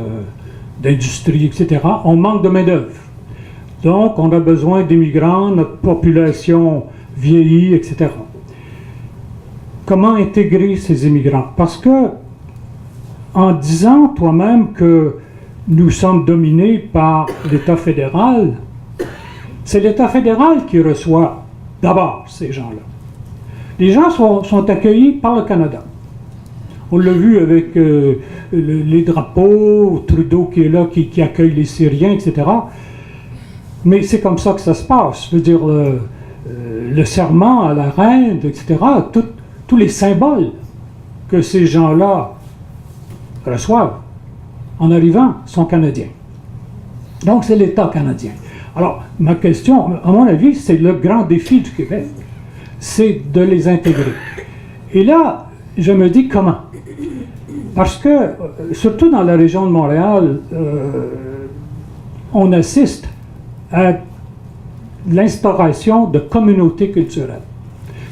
d'industrie, etc. On manque de main-d'œuvre. Donc, on a besoin d'immigrants, notre population vieillit, etc. Comment intégrer ces immigrants? Parce que, en disant toi-même que nous sommes dominés par l'État fédéral, c'est l'État fédéral qui reçoit d'abord ces gens-là. Les gens sont accueillis par le Canada. On l'a vu avec les drapeaux, Trudeau qui est là, qui accueille les Syriens, etc. Mais c'est comme ça que ça se passe. Je veux dire, le serment à la reine, etc., tous les symboles que ces gens-là reçoivent en arrivant sont canadiens. Donc, c'est l'État canadien. Alors, ma question, à mon avis, c'est le grand défi du Québec, c'est de les intégrer. Et là, je me dis comment? Parce que, surtout dans la région de Montréal, on assiste à l'instauration de communautés culturelles.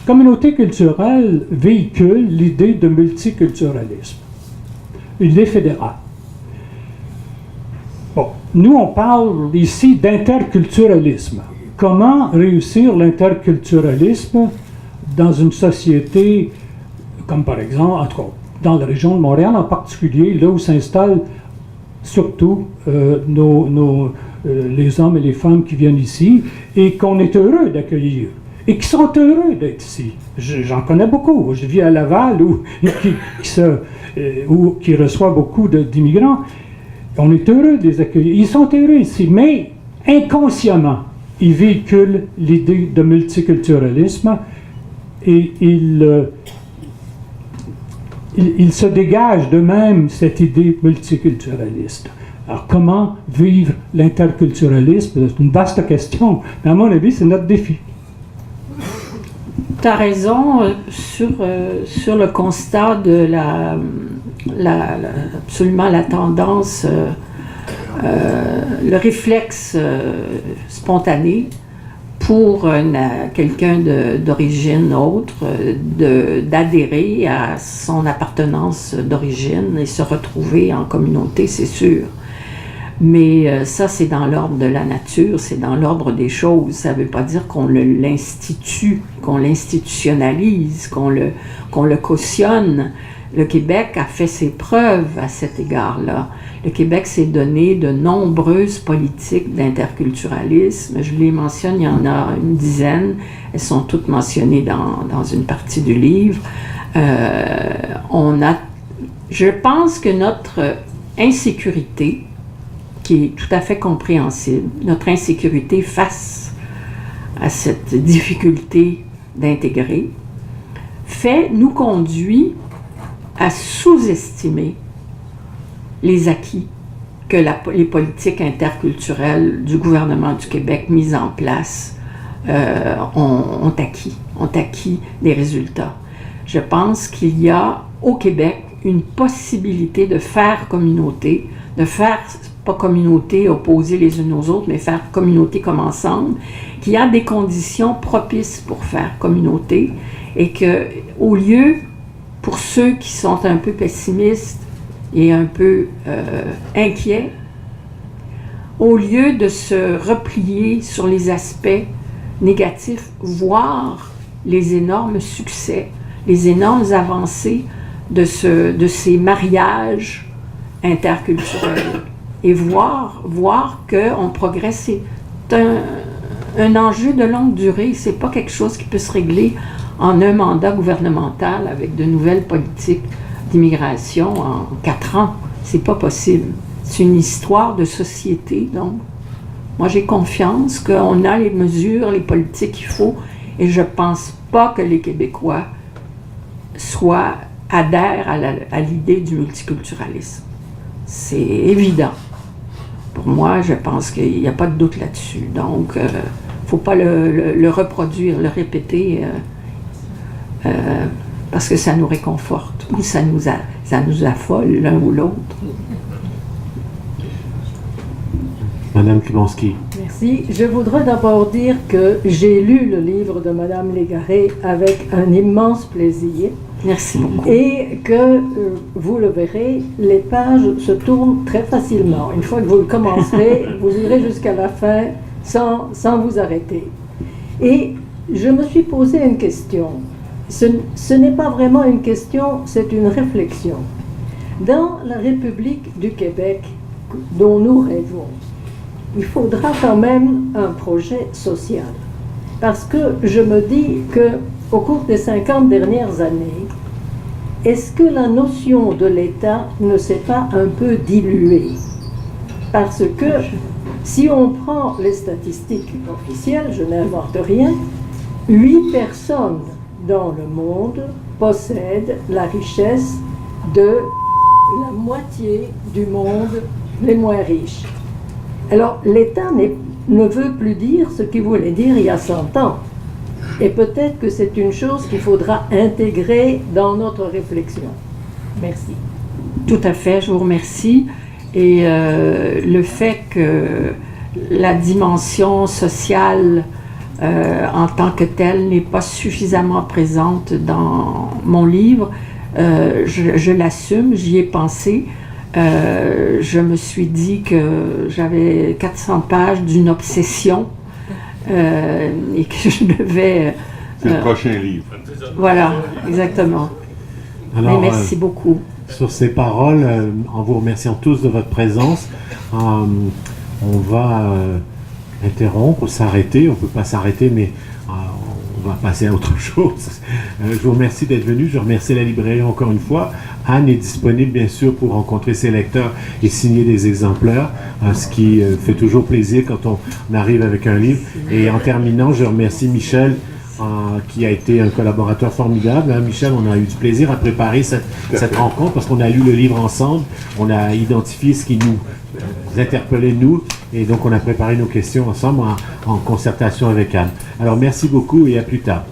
Communauté culturelle véhicule l'idée de multiculturalisme, l'idée fédérale. Bon, nous, on parle ici d'interculturalisme. Comment réussir l'interculturalisme dans une société comme par exemple, en tout cas, dans la région de Montréal en particulier, là où s'installent surtout les hommes et les femmes qui viennent ici et qu'on est heureux d'accueillir. Et qui sont heureux d'être ici. J'en connais beaucoup. Je vis à Laval, qui reçoit beaucoup d'immigrants. On est heureux de les accueillir. Ils sont heureux ici, mais inconsciemment, ils véhiculent l'idée de multiculturalisme et ils se dégagent d'eux-mêmes cette idée multiculturaliste. Alors, comment vivre l'interculturalisme? C'est une vaste question, mais à mon avis, c'est notre défi. Tu as raison sur le constat de absolument la tendance, le réflexe spontané pour quelqu'un d'origine autre d'adhérer à son appartenance d'origine et se retrouver en communauté, c'est sûr. Mais ça, c'est dans l'ordre de la nature, c'est dans l'ordre des choses. Ça ne veut pas dire qu'on l'institue, qu'on l'institutionnalise, qu'on le cautionne. Le Québec a fait ses preuves à cet égard-là. Le Québec s'est donné de nombreuses politiques d'interculturalisme. Je les mentionne, il y en a une dizaine. Elles sont toutes mentionnées dans une partie du livre. Je pense que notre insécurité, qui est tout à fait compréhensible, notre insécurité face à cette difficulté d'intégrer, nous conduit à sous-estimer les acquis que les politiques interculturelles du gouvernement du Québec mises en place ont acquis des résultats. Je pense qu'il y a au Québec une possibilité de faire communauté, de faire, pas communauté opposée les unes aux autres, mais faire communauté comme ensemble, qu'il y a des conditions propices pour faire communauté et que, au lieu, pour ceux qui sont un peu pessimistes et un peu inquiets, au lieu de se replier sur les aspects négatifs, voir les énormes succès, les énormes avancées de ces mariages interculturels et voir qu'on progresse. C'est un enjeu de longue durée, c'est pas quelque chose qui peut se régler en un mandat gouvernemental avec de nouvelles politiques d'immigration en 4 ans. C'est pas possible. C'est une histoire de société, donc moi j'ai confiance qu'on a les mesures, les politiques qu'il faut, et je pense pas que les Québécois adhèrent à l'idée du multiculturalisme. C'est évident. Pour moi, je pense qu'il n'y a pas de doute là-dessus. Donc, il ne faut pas le reproduire, le répéter, parce que ça nous réconforte ou ça nous affole l'un ou l'autre. Madame Kubanski. Merci. Je voudrais d'abord dire que j'ai lu le livre de Madame Légaré avec un immense plaisir. Merci beaucoup. Et que, vous le verrez, les pages se tournent très facilement. Une fois que vous le commencerez, vous irez jusqu'à la fin sans vous arrêter. Et je me suis posé une question. Ce n'est pas vraiment une question, c'est une réflexion. Dans la République du Québec, dont nous rêvons, il faudra quand même un projet social. Parce que je me dis qu'au cours des 50 dernières années, est-ce que la notion de l'État ne s'est pas un peu diluée? Parce que si on prend les statistiques officielles, je n'invente rien, 8 personnes dans le monde possèdent la richesse de la moitié du monde les moins riches. Alors, l'État ne veut plus dire ce qu'il voulait dire il y a 100 ans. Et peut-être que c'est une chose qu'il faudra intégrer dans notre réflexion. Merci. Tout à fait, je vous remercie. Et le fait que la dimension sociale en tant que telle n'est pas suffisamment présente dans mon livre, je l'assume, j'y ai pensé. Je me suis dit que j'avais 400 pages d'une obsession et que je devais... C'est le prochain livre. Voilà, exactement. Alors, mais merci beaucoup. Sur ces paroles, en vous remerciant tous de votre présence, on va interrompre, s'arrêter. On ne peut pas s'arrêter, mais on va passer à autre chose. Je vous remercie d'être venu. Je remercie la librairie encore une fois. Anne est disponible, bien sûr, pour rencontrer ses lecteurs et signer des exemplaires, ce qui fait toujours plaisir quand on arrive avec un livre. Et en terminant, je remercie Michel, qui a été un collaborateur formidable. Michel, on a eu du plaisir à préparer cette rencontre parce qu'on a lu le livre ensemble, on a identifié ce qui nous interpellait, nous, et donc on a préparé nos questions ensemble en concertation avec Anne. Alors, merci beaucoup et à plus tard.